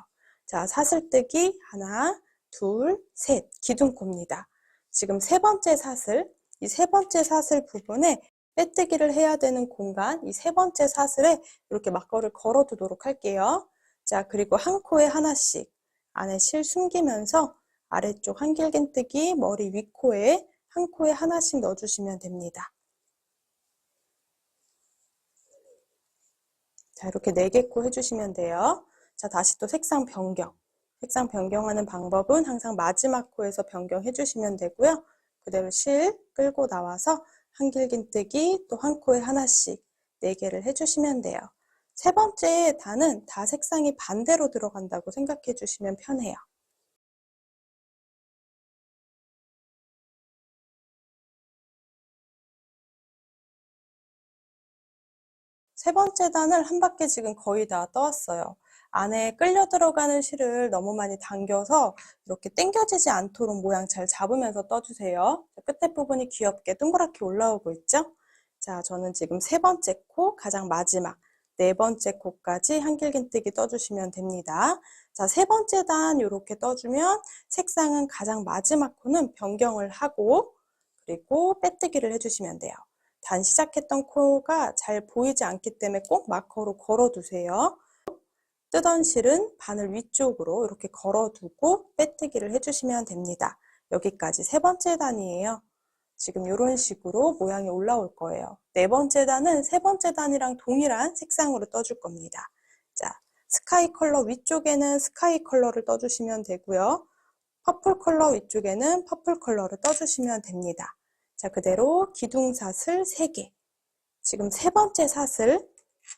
A: 자, 사슬뜨기 하나, 둘, 셋, 기둥코입니다. 지금 3번째 사슬, 이 3번째 사슬 부분에 빼뜨기를 해야 되는 공간, 이 3번째 사슬에 이렇게 막거를 걸어두도록 할게요. 자, 그리고 한 코에 하나씩 안에 실 숨기면서 아래쪽 한길긴뜨기 머리 윗코에 한 코에 하나씩 넣어주시면 됩니다. 자, 이렇게 4개 코 해주시면 돼요. 자, 다시 또 색상 변경. 색상 변경하는 방법은 항상 마지막 코에서 변경해 주시면 되고요. 그대로 실 끌고 나와서 한길긴뜨기 또 한 코에 하나씩 4개를 해주시면 돼요. 세 번째 단은 다 색상이 반대로 들어간다고 생각해 주시면 편해요. 세 번째 단을 한 바퀴 지금 거의 다 떠왔어요. 안에 끌려 들어가는 실을 너무 많이 당겨서 이렇게 당겨지지 않도록 모양 잘 잡으면서 떠주세요. 끝에 부분이 귀엽게 동그랗게 올라오고 있죠? 자, 저는 지금 세 번째 코, 가장 마지막 네 번째 코까지 한길긴뜨기 떠주시면 됩니다. 자, 세 번째 단 이렇게 떠주면 색상은 가장 마지막 코는 변경을 하고 그리고 빼뜨기를 해주시면 돼요. 단 시작했던 코가 잘 보이지 않기 때문에 꼭 마커로 걸어두세요. 뜨던 실은 바늘 위쪽으로 이렇게 걸어두고 빼뜨기를 해주시면 됩니다. 여기까지 세 번째 단이에요. 지금 이런 식으로 모양이 올라올 거예요. 네 번째 단은 세 번째 단이랑 동일한 색상으로 떠줄 겁니다. 자, 스카이 컬러 위쪽에는 스카이 컬러를 떠주시면 되고요. 퍼플 컬러 위쪽에는 퍼플 컬러를 떠주시면 됩니다. 자, 그대로 기둥사슬 3개. 지금 세 번째 사슬,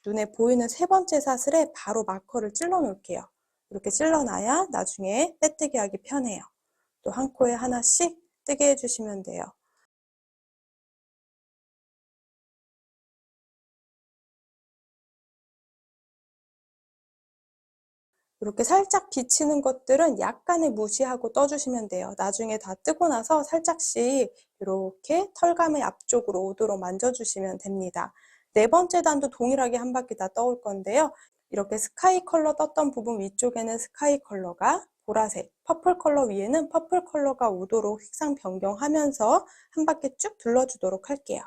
A: 눈에 보이는 세 번째 사슬에 바로 마커를 찔러 놓을게요. 이렇게 찔러놔야 나중에 빼뜨기 하기 편해요. 또 한 코에 하나씩 뜨게 해주시면 돼요. 이렇게 살짝 비치는 것들은 약간의 무시하고 떠주시면 돼요. 나중에 다 뜨고 나서 살짝씩 이렇게 털감의 앞쪽으로 오도록 만져주시면 됩니다. 네 번째 단도 동일하게 한 바퀴 다 떠올 건데요. 이렇게 스카이 컬러 떴던 부분 위쪽에는 스카이 컬러가 보라색, 퍼플 컬러 위에는 퍼플 컬러가 오도록 색상 변경하면서 한 바퀴 쭉 둘러주도록 할게요.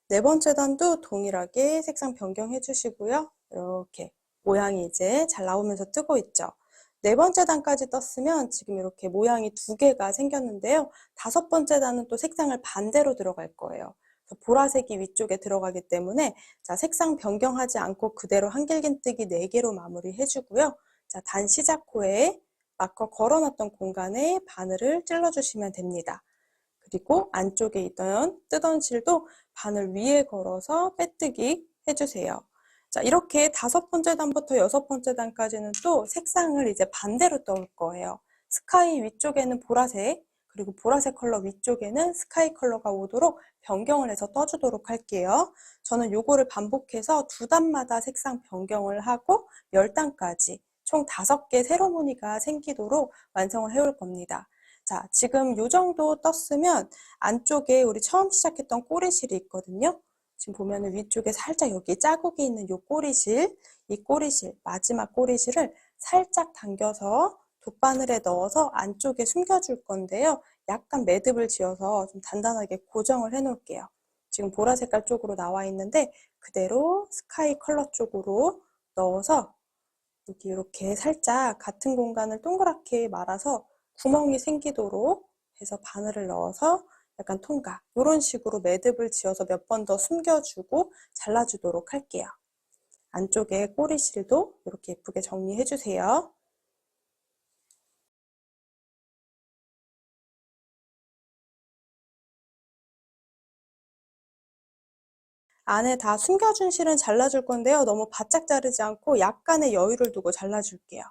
A: 네 번째 단도 동일하게 색상 변경해 주시고요. 이렇게 모양이 이제 잘 나오면서 뜨고 있죠. 네 번째 단까지 떴으면 지금 이렇게 모양이 2개가 생겼는데요. 다섯 번째 단은 또 색상을 반대로 들어갈 거예요. 보라색이 위쪽에 들어가기 때문에 자, 색상 변경하지 않고 그대로 한길긴뜨기 4개로 마무리해 주고요. 자, 단 시작 코에 마커 걸어놨던 공간에 바늘을 찔러주시면 됩니다. 그리고 안쪽에 있던 뜨던 실도 바늘 위에 걸어서 빼뜨기 해주세요. 자, 이렇게 다섯 번째 단부터 여섯 번째 단까지는 또 색상을 이제 반대로 떠올 거예요. 스카이 위쪽에는 보라색, 그리고 보라색 컬러 위쪽에는 스카이 컬러가 오도록 변경을 해서 떠주도록 할게요. 저는 요거를 반복해서 2단마다 색상 변경을 하고 10단까지 총 5개 세로 무늬가 생기도록 완성을 해올 겁니다. 자, 지금 요 정도 떴으면 안쪽에 우리 처음 시작했던 꼬리실이 있거든요. 지금 보면은 위쪽에 살짝 여기 자국이 있는 요 꼬리실, 이 꼬리실, 마지막 꼬리실을 살짝 당겨서 돗바늘에 넣어서 안쪽에 숨겨줄 건데요. 약간 매듭을 지어서 좀 단단하게 고정을 해 놓을게요. 지금 보라 색깔 쪽으로 나와 있는데 그대로 스카이 컬러 쪽으로 넣어서 여기 이렇게 살짝 같은 공간을 동그랗게 말아서 구멍이 생기도록 해서 바늘을 넣어서 약간 통각 이런 식으로 매듭을 지어서 몇 번 더 숨겨주고 잘라주도록 할게요. 안쪽에 꼬리실도 이렇게 예쁘게 정리해 주세요. 안에 다 숨겨준 실은 잘라줄 건데요. 너무 바짝 자르지 않고 약간의 여유를 두고 잘라줄게요.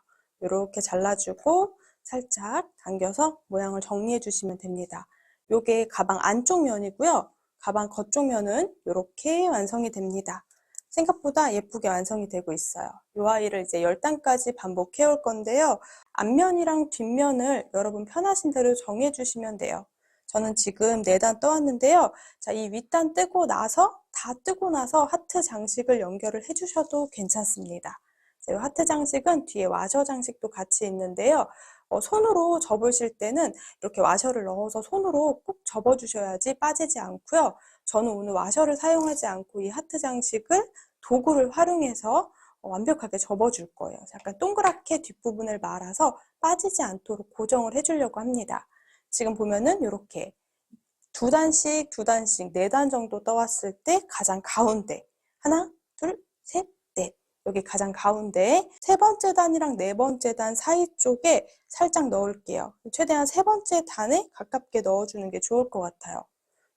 A: 이렇게 잘라주고 살짝 당겨서 모양을 정리해 주시면 됩니다. 요게 가방 안쪽 면이고요. 가방 겉쪽 면은 이렇게 완성이 됩니다. 생각보다 예쁘게 완성이 되고 있어요. 이 아이를 이제 10단까지 반복해 올 건데요. 앞면이랑 뒷면을 여러분 편하신 대로 정해 주시면 돼요. 저는 지금 4단 떠왔는데요. 자, 이 윗단 뜨고 나서 다 뜨고 나서 하트 장식을 연결을 해주셔도 괜찮습니다. 이 하트 장식은 뒤에 와셔 장식도 같이 있는데요. 손으로 접으실 때는 이렇게 와셔를 넣어서 손으로 꼭 접어주셔야지 빠지지 않고요. 저는 오늘 와셔를 사용하지 않고 이 하트 장식을 도구를 활용해서 완벽하게 접어줄 거예요. 약간 동그랗게 뒷부분을 말아서 빠지지 않도록 고정을 해주려고 합니다. 지금 보면은 이렇게 2단씩 2단씩 4단 정도 떠왔을 때 가장 가운데 하나, 둘, 셋, 넷. 여기 가장 가운데 세 번째 단이랑 네 번째 단 사이 쪽에 살짝 넣을게요. 최대한 세 번째 단에 가깝게 넣어주는 게 좋을 것 같아요.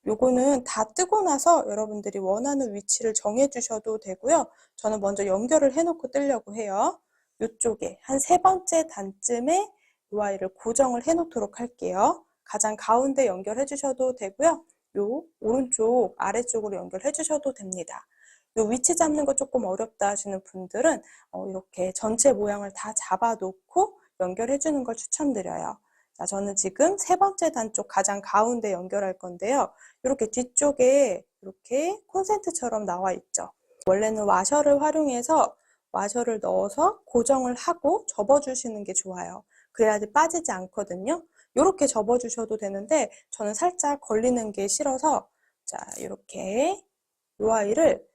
A: 요거는 다 뜨고 나서 여러분들이 원하는 위치를 정해 주셔도 되고요. 저는 먼저 연결을 해놓고 뜨려고 해요. 요쪽에 한 세 번째 단쯤에 이 아이를 고정을 해 놓도록 할게요. 가장 가운데 연결해 주셔도 되고요. 요 오른쪽 아래쪽으로 연결해 주셔도 됩니다. 요 위치 잡는 거 조금 어렵다 하시는 분들은 이렇게 전체 모양을 다 잡아 놓고 연결해 주는 걸 추천드려요. 자, 저는 지금 세 번째 단 쪽 가장 가운데 연결할 건데요. 이렇게 뒤쪽에 이렇게 콘센트처럼 나와 있죠. 원래는 와셔를 활용해서 와셔를 넣어서 고정을 하고 접어주시는 게 좋아요. 그래야지 빠지지 않거든요. 이렇게 접어주셔도 되는데 저는 살짝 걸리는 게 싫어서 자, 이렇게 이 아이를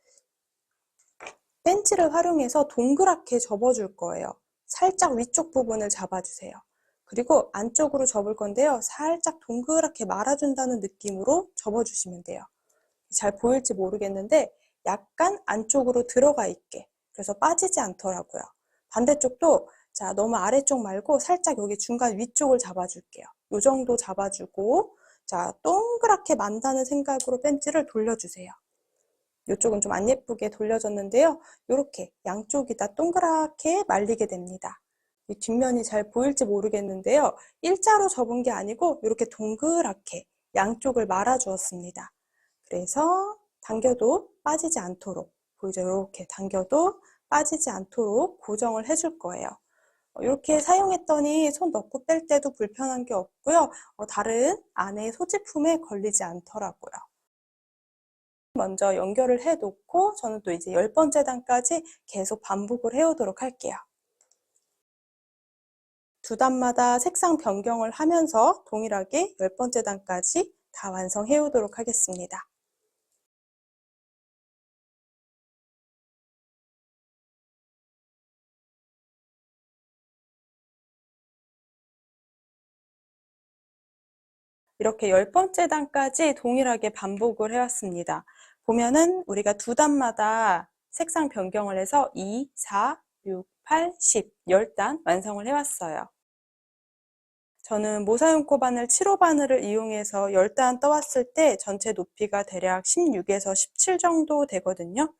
A: 벤치를 활용해서 동그랗게 접어줄 거예요. 살짝 위쪽 부분을 잡아주세요. 그리고 안쪽으로 접을 건데요. 살짝 동그랗게 말아준다는 느낌으로 접어주시면 돼요. 잘 보일지 모르겠는데 약간 안쪽으로 들어가 있게, 그래서 빠지지 않더라고요. 반대쪽도 자, 너무 아래쪽 말고 살짝 여기 중간 위쪽을 잡아줄게요. 이 정도 잡아주고 자, 동그랗게 만다는 생각으로 벤치를 돌려주세요. 이쪽은 좀 안 예쁘게 돌려졌는데요. 이렇게 양쪽이 다 동그랗게 말리게 됩니다. 이 뒷면이 잘 보일지 모르겠는데요. 일자로 접은 게 아니고 이렇게 동그랗게 양쪽을 말아 주었습니다. 그래서 당겨도 빠지지 않도록, 보이죠? 이렇게 당겨도 빠지지 않도록 고정을 해줄 거예요. 이렇게 사용했더니 손 넣고 뺄 때도 불편한 게 없고요. 다른 안에 소지품에 걸리지 않더라고요. 먼저 연결을 해 놓고 저는 또 이제 10번째 단까지 계속 반복을 해 오도록 할게요. 두 단마다 색상 변경을 하면서 동일하게 10번째 단까지 다 완성해 오도록 하겠습니다. 이렇게 10번째 단까지 동일하게 반복을 해왔습니다. 보면은 우리가 두 단마다 색상 변경을 해서 2, 4, 6, 8, 10, 10단 완성을 해왔어요. 저는 모사용코 바늘 7호 바늘을 이용해서 10단 떠왔을 때 전체 높이가 대략 16에서 17 정도 되거든요.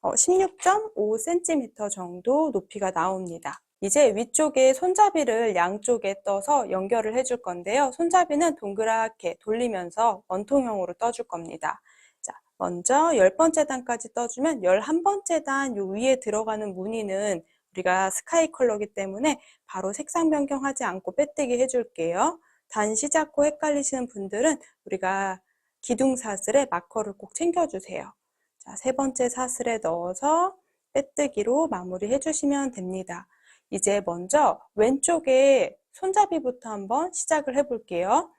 A: 16.5cm 정도 높이가 나옵니다. 이제 위쪽에 손잡이를 양쪽에 떠서 연결을 해줄 건데요. 손잡이는 동그랗게 돌리면서 원통형으로 떠줄 겁니다. 자, 먼저 10번째 단까지 떠주면 11번째 단 요 위에 들어가는 무늬는 우리가 스카이 컬러이기 때문에 바로 색상 변경하지 않고 빼뜨기 해줄게요. 단 시작고 헷갈리시는 분들은 우리가 기둥 사슬에 마커를 꼭 챙겨주세요. 자, 세 번째 사슬에 넣어서 빼뜨기로 마무리 해주시면 됩니다. 이제 먼저 왼쪽에 손잡이부터 한번 시작을 해볼게요.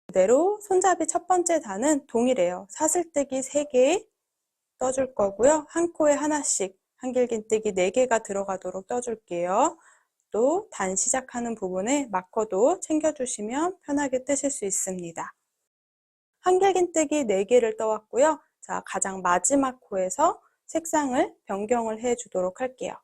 A: 그대로 손잡이 첫 번째 단은 동일해요. 사슬뜨기 3개 떠줄 거고요. 한 코에 하나씩 한길긴뜨기 4개가 들어가도록 떠줄게요. 또 단 시작하는 부분에 마커도 챙겨주시면 편하게 뜨실 수 있습니다. 한길긴뜨기 4개를 떠왔고요. 자, 가장 마지막 코에서 색상을 변경을 해주도록 할게요.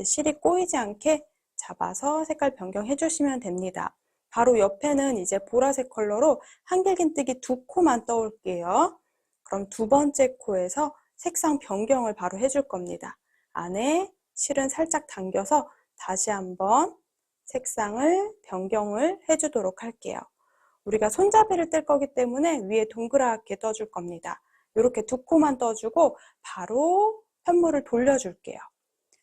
A: 실이 꼬이지 않게 잡아서 색깔 변경해 주시면 됩니다. 바로 옆에는 이제 보라색 컬러로 한길긴뜨기 2코만 떠올게요. 그럼 두 번째 코에서 색상 변경을 바로 해줄 겁니다. 안에 실은 살짝 당겨서 다시 한번 색상을 변경을 해주도록 할게요. 우리가 손잡이를 뜰 거기 때문에 위에 동그랗게 떠줄 겁니다. 이렇게 2코만 떠주고 바로 편물을 돌려줄게요.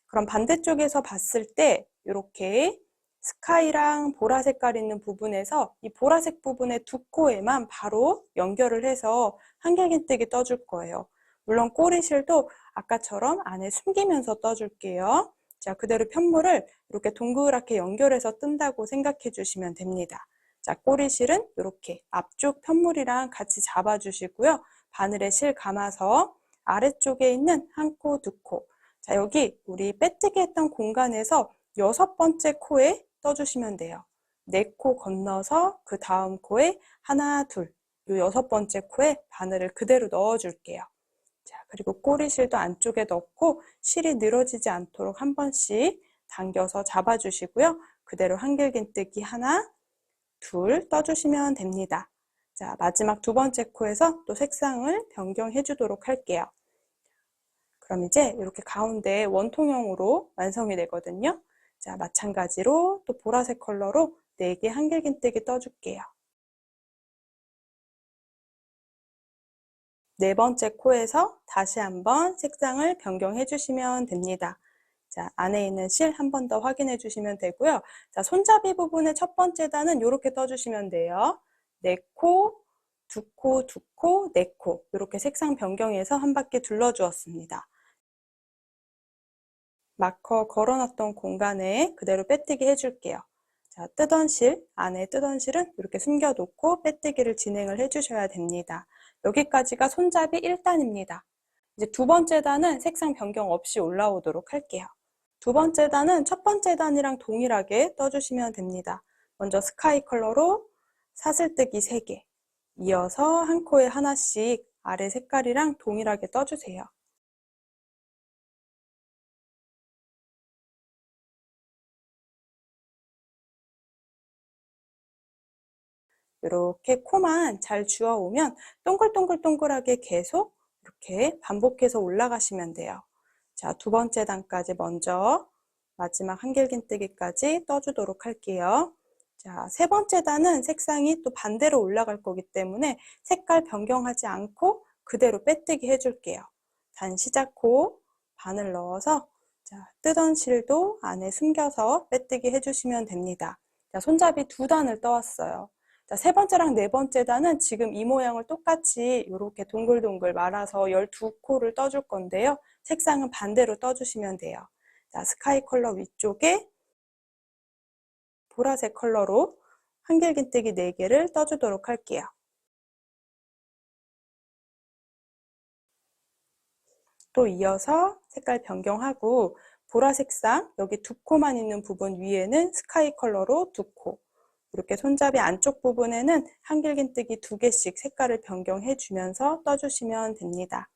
A: 그럼 반대쪽에서 봤을 때 이렇게 스카이랑 보라 색깔 있는 부분에서 이 보라색 부분의 2코에만 바로 연결을 해서 한길긴뜨기 떠줄 거예요. 물론 꼬리실도 아까처럼 안에 숨기면서 떠줄게요. 자, 그대로 편물을 이렇게 동그랗게 연결해서 뜬다고 생각해 주시면 됩니다. 자, 꼬리실은 이렇게 앞쪽 편물이랑 같이 잡아주시고요. 바늘에 실 감아서 아래쪽에 있는 한 코, 2코. 자, 여기 우리 빼뜨기 했던 공간에서 6번째 코에 떠주시면 돼요. 4코 건너서 그 다음 코에 하나, 둘, 요 6번째 코에 바늘을 그대로 넣어줄게요. 자, 그리고 꼬리실도 안쪽에 넣고 실이 늘어지지 않도록 한 번씩 당겨서 잡아주시고요. 그대로 한길긴뜨기 하나, 둘 떠주시면 됩니다. 자, 마지막 두 번째 코에서 또 색상을 변경해 주도록 할게요. 그럼 이제 이렇게 가운데 원통형으로 완성이 되거든요. 자, 마찬가지로 또 보라색 컬러로 4개 한길긴뜨기 떠줄게요. 네 번째 코에서 다시 한번 색상을 변경해 주시면 됩니다. 자, 안에 있는 실 한 번 더 확인해 주시면 되고요. 자, 손잡이 부분의 첫 번째 단은 이렇게 떠주시면 돼요. 4코, 2코, 2코, 4코 이렇게 색상 변경해서 한 바퀴 둘러주었습니다. 마커 걸어놨던 공간에 그대로 빼뜨기 해줄게요. 자, 뜨던 실, 안에 뜨던 실은 이렇게 숨겨놓고 빼뜨기를 진행을 해주셔야 됩니다. 여기까지가 손잡이 1단입니다. 이제 두 번째 단은 색상 변경 없이 올라오도록 할게요. 두 번째 단은 첫 번째 단이랑 동일하게 떠주시면 됩니다. 먼저 스카이 컬러로 사슬뜨기 3개, 이어서 한 코에 하나씩 아래 색깔이랑 동일하게 떠주세요. 이렇게 코만 잘 주워오면 동글동글동글하게 계속 이렇게 반복해서 올라가시면 돼요. 자, 두 번째 단까지 먼저 마지막 한길긴뜨기까지 떠주도록 할게요. 자, 세 번째 단은 색상이 또 반대로 올라갈 거기 때문에 색깔 변경하지 않고 그대로 빼뜨기 해줄게요. 단 시작코 반을 넣어서 자, 뜨던 실도 안에 숨겨서 빼뜨기 해주시면 됩니다. 자, 손잡이 2단을 떠왔어요. 자, 세 번째랑 네 번째 단은 지금 이 모양을 똑같이 이렇게 동글동글 말아서 12코를 떠줄 건데요. 색상은 반대로 떠주시면 돼요. 자, 스카이 컬러 위쪽에 보라색 컬러로 한길긴뜨기 4개를 떠주도록 할게요. 또 이어서 색깔 변경하고 보라색상 여기 2코만 있는 부분 위에는 스카이 컬러로 2코, 이렇게 손잡이 안쪽 부분에는 한길긴뜨기 2개씩 색깔을 변경해 주면서 떠주시면 됩니다.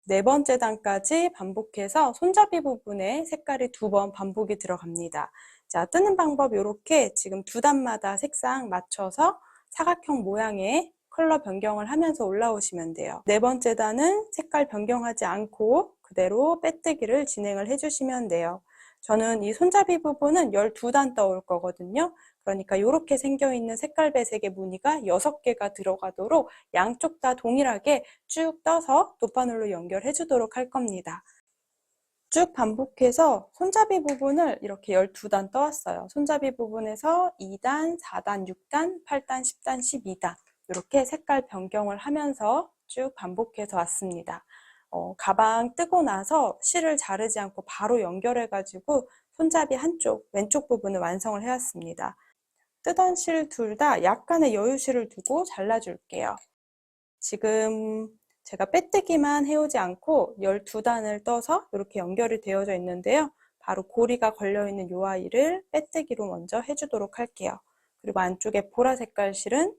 A: 네 번째 단까지 반복해서 손잡이 부분에 색깔이 2번 반복이 들어갑니다. 자, 뜨는 방법 이렇게 지금 2단마다 색상 맞춰서 사각형 모양의 컬러 변경을 하면서 올라오시면 돼요. 네 번째 단은 색깔 변경하지 않고 그대로 빼뜨기를 진행을 해주시면 돼요. 저는 이 손잡이 부분은 12단 떠올 거거든요. 그러니까 이렇게 생겨있는 색깔 배색의 무늬가 6개가 들어가도록 양쪽 다 동일하게 쭉 떠서 돗바늘로 연결해 주도록 할 겁니다. 쭉 반복해서 손잡이 부분을 이렇게 12단 떠왔어요. 손잡이 부분에서 2단, 4단, 6단, 8단, 10단, 12단 이렇게 색깔 변경을 하면서 쭉 반복해서 왔습니다. 가방 뜨고 나서 실을 자르지 않고 바로 연결해가지고 손잡이 한쪽, 왼쪽 부분을 완성을 해왔습니다. 뜨던 실 둘 다 약간의 여유실을 두고 잘라줄게요. 지금 제가 빼뜨기만 해오지 않고 12단을 떠서 이렇게 연결이 되어져 있는데요. 바로 고리가 걸려있는 이 아이를 빼뜨기로 먼저 해주도록 할게요. 그리고 안쪽에 보라 색깔 실은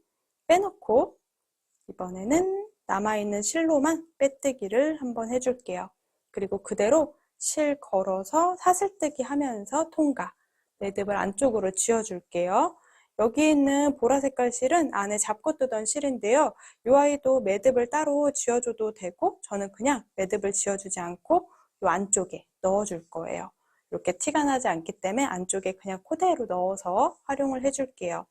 A: 빼놓고 이번에는 남아있는 실로만 빼뜨기를 한번 해줄게요. 그리고 그대로 실 걸어서 사슬뜨기 하면서 통과. 매듭을 안쪽으로 쥐어줄게요. 여기 있는 보라 색깔 실은 안에 잡고 뜨던 실인데요. 이 아이도 매듭을 따로 쥐어줘도 되고 저는 그냥 매듭을 쥐어주지 않고 이 안쪽에 넣어줄 거예요. 이렇게 티가 나지 않기 때문에 안쪽에 그냥 그대로 넣어서 활용을 해줄게요.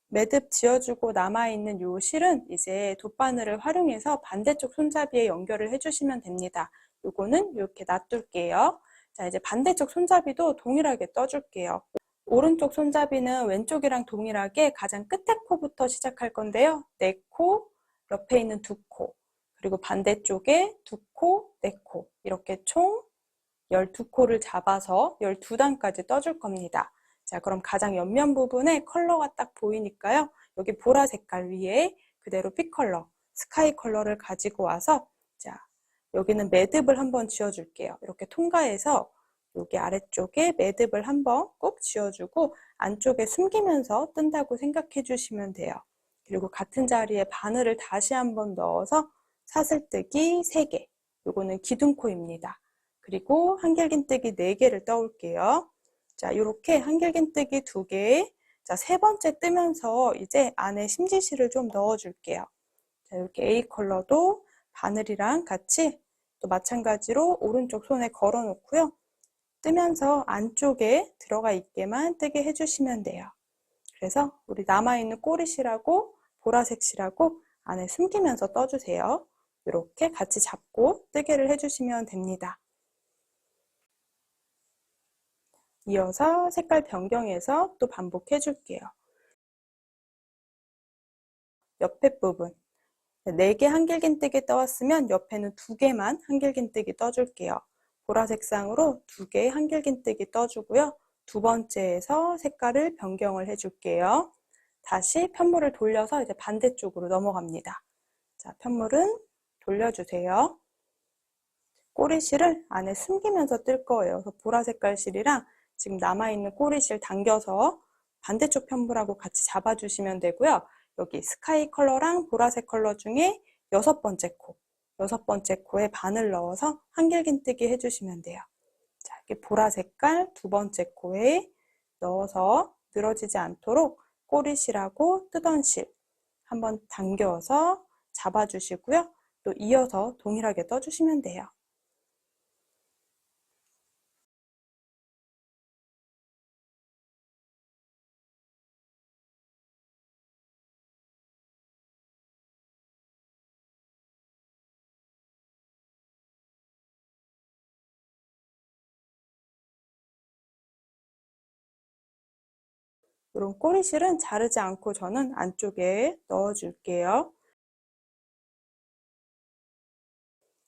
A: 매듭 지어주고 남아있는 이 실은 이제 돗바늘을 활용해서 반대쪽 손잡이에 연결을 해주시면 됩니다. 요거는 이렇게 놔둘게요. 자, 이제 반대쪽 손잡이도 동일하게 떠줄게요. 오른쪽 손잡이는 왼쪽이랑 동일하게 가장 끝에 코부터 시작할 건데요. 4코, 옆에 있는 2코, 그리고 반대쪽에 2코, 4코 이렇게 총 12코를 잡아서 12단까지 떠줄 겁니다. 자, 그럼 가장 옆면 부분에 컬러가 딱 보이니까요. 여기 보라 색깔 위에 그대로 픽 컬러, 스카이 컬러를 가지고 와서 자, 여기는 매듭을 한번 지어줄게요. 이렇게 통과해서 여기 아래쪽에 매듭을 한번 꼭 지어주고 안쪽에 숨기면서 뜬다고 생각해 주시면 돼요. 그리고 같은 자리에 바늘을 다시 한번 넣어서 사슬뜨기 3개, 요거는 기둥코입니다. 그리고 한길긴뜨기 4개를 떠올게요. 자, 이렇게 한길긴뜨기 2개, 자, 3번째 뜨면서 이제 안에 심지실을 좀 넣어줄게요. 자, 이렇게 A 컬러도 바늘이랑 같이 또 마찬가지로 오른쪽 손에 걸어 놓고요. 뜨면서 안쪽에 들어가 있게만 뜨게 해주시면 돼요. 그래서 우리 남아있는 꼬리실하고 보라색 실하고 안에 숨기면서 떠주세요. 이렇게 같이 잡고 뜨개를 해주시면 됩니다. 이어서 색깔 변경해서 또 반복해 줄게요. 옆에 부분 4개 한길긴뜨기 떠왔으면 옆에는 2개만 한길긴뜨기 떠줄게요. 보라색상으로 2개 한길긴뜨기 떠주고요. 두 번째에서 색깔을 변경을 해줄게요. 다시 편물을 돌려서 이제 반대쪽으로 넘어갑니다. 자, 편물은 돌려주세요. 꼬리실을 안에 숨기면서 뜰 거예요. 그래서 보라색깔 실이랑 지금 남아있는 꼬리실 당겨서 반대쪽 편물하고 같이 잡아주시면 되고요. 여기 스카이 컬러랑 보라색 컬러 중에 6번째 코, 6번째 코에 바늘 넣어서 한길긴뜨기 해주시면 돼요. 자, 이렇게 보라색깔 2번째 코에 넣어서 늘어지지 않도록 꼬리실하고 뜨던 실 한번 당겨서 잡아주시고요. 또 이어서 동일하게 떠주시면 돼요. 이런 꼬리실은 자르지 않고 저는 안쪽에 넣어줄게요.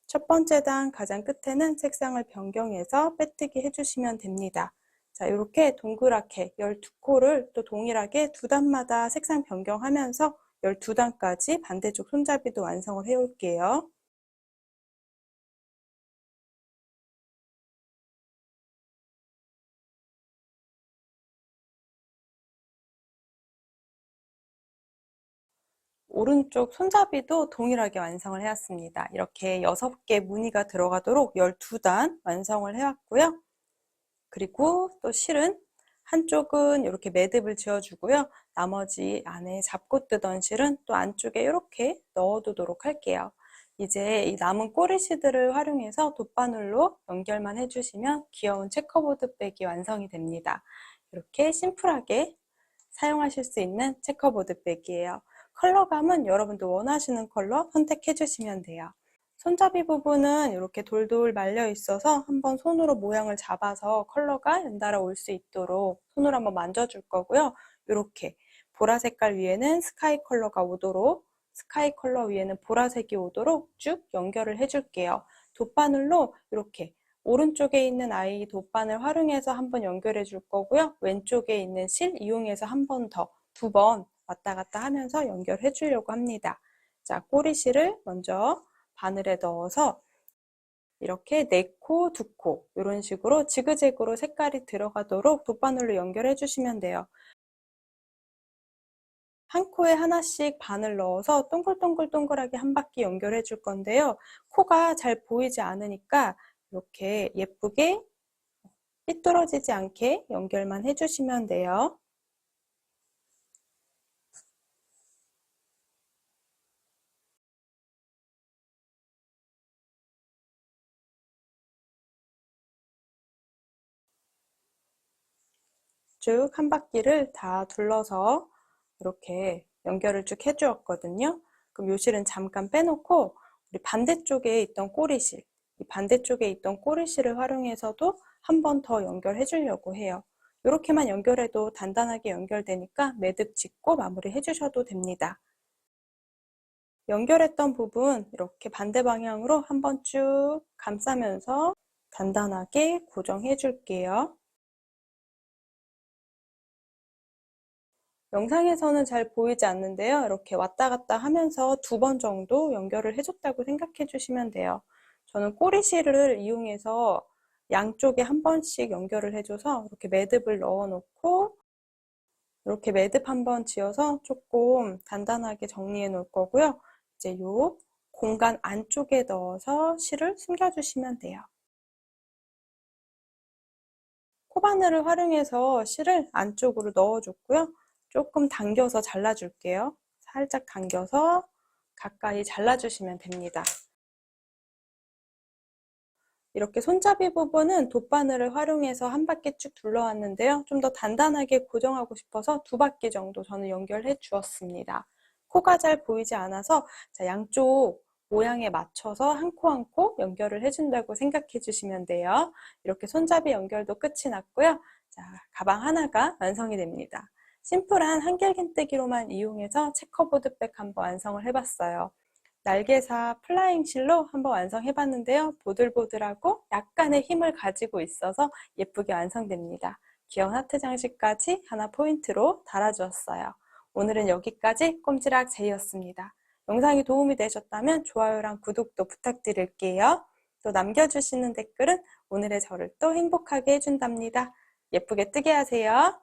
A: 첫 번째 단 가장 끝에는 색상을 변경해서 빼뜨기 해주시면 됩니다. 자, 이렇게 동그랗게 12코를 또 동일하게 2단마다 색상 변경하면서 12단까지 반대쪽 손잡이도 완성을 해올게요. 오른쪽 손잡이도 동일하게 완성을 해왔습니다. 이렇게 6개 무늬가 들어가도록 12단 완성을 해왔고요. 그리고 또 실은 한쪽은 이렇게 매듭을 지어주고요. 나머지 안에 잡고 뜨던 실은 또 안쪽에 이렇게 넣어두도록 할게요. 이제 이 남은 꼬리실들을 활용해서 돗바늘로 연결만 해주시면 귀여운 체커보드 백이 완성이 됩니다. 이렇게 심플하게 사용하실 수 있는 체커보드 백이에요. 컬러감은 여러분도 원하시는 컬러 선택해 주시면 돼요. 손잡이 부분은 이렇게 돌돌 말려 있어서 한번 손으로 모양을 잡아서 컬러가 연달아 올 수 있도록 손으로 한번 만져줄 거고요. 이렇게 보라 색깔 위에는 스카이 컬러가 오도록, 스카이 컬러 위에는 보라색이 오도록 쭉 연결을 해줄게요. 돗바늘로 이렇게 오른쪽에 있는 아이 돗바늘 활용해서 한번 연결해 줄 거고요. 왼쪽에 있는 실 이용해서 한 번 더, 2번 왔다 갔다 하면서 연결해 주려고 합니다. 자, 꼬리실을 먼저 바늘에 넣어서 이렇게 4코, 2코 이런 식으로 지그재그로 색깔이 들어가도록 돗바늘로 연결해 주시면 돼요. 한 코에 하나씩 바늘 넣어서 동글동글동글하게 한 바퀴 연결해 줄 건데요. 코가 잘 보이지 않으니까 이렇게 예쁘게 삐뚤어지지 않게 연결만 해주시면 돼요. 쭉 한 바퀴를 다 둘러서 이렇게 연결을 쭉 해주었거든요. 그럼 요 실은 잠깐 빼놓고 우리 반대쪽에 있던 꼬리실, 이 반대쪽에 있던 꼬리실을 활용해서도 한 번 더 연결해 주려고 해요. 이렇게만 연결해도 단단하게 연결되니까 매듭 짓고 마무리 해주셔도 됩니다. 연결했던 부분 이렇게 반대 방향으로 한번 쭉 감싸면서 단단하게 고정해 줄게요. 영상에서는 잘 보이지 않는데요. 이렇게 왔다 갔다 하면서 2번 정도 연결을 해줬다고 생각해 주시면 돼요. 저는 꼬리실을 이용해서 양쪽에 한 번씩 연결을 해줘서 이렇게 매듭을 넣어 놓고 이렇게 매듭 한번 지어서 조금 단단하게 정리해 놓을 거고요. 이제 요 공간 안쪽에 넣어서 실을 숨겨주시면 돼요. 코바늘을 활용해서 실을 안쪽으로 넣어줬고요. 조금 당겨서 잘라줄게요. 살짝 당겨서 가까이 잘라주시면 됩니다. 이렇게 손잡이 부분은 돗바늘을 활용해서 한 바퀴 쭉 둘러왔는데요. 좀 더 단단하게 고정하고 싶어서 2바퀴 정도 저는 연결해 주었습니다. 코가 잘 보이지 않아서 양쪽 모양에 맞춰서 한 코 한 코 연결을 해준다고 생각해 주시면 돼요. 이렇게 손잡이 연결도 끝이 났고요. 가방 하나가 완성이 됩니다. 심플한 한길긴뜨기로만 이용해서 체커보드백 한번 완성을 해봤어요. 날개사 플라잉 실로 한번 완성해봤는데요. 보들보들하고 약간의 힘을 가지고 있어서 예쁘게 완성됩니다. 귀여운 하트 장식까지 하나 포인트로 달아주었어요. 오늘은 여기까지 꼼지락 제이였습니다. 영상이 도움이 되셨다면 좋아요랑 구독도 부탁드릴게요. 또 남겨주시는 댓글은 오늘의 저를 또 행복하게 해준답니다. 예쁘게 뜨게 하세요.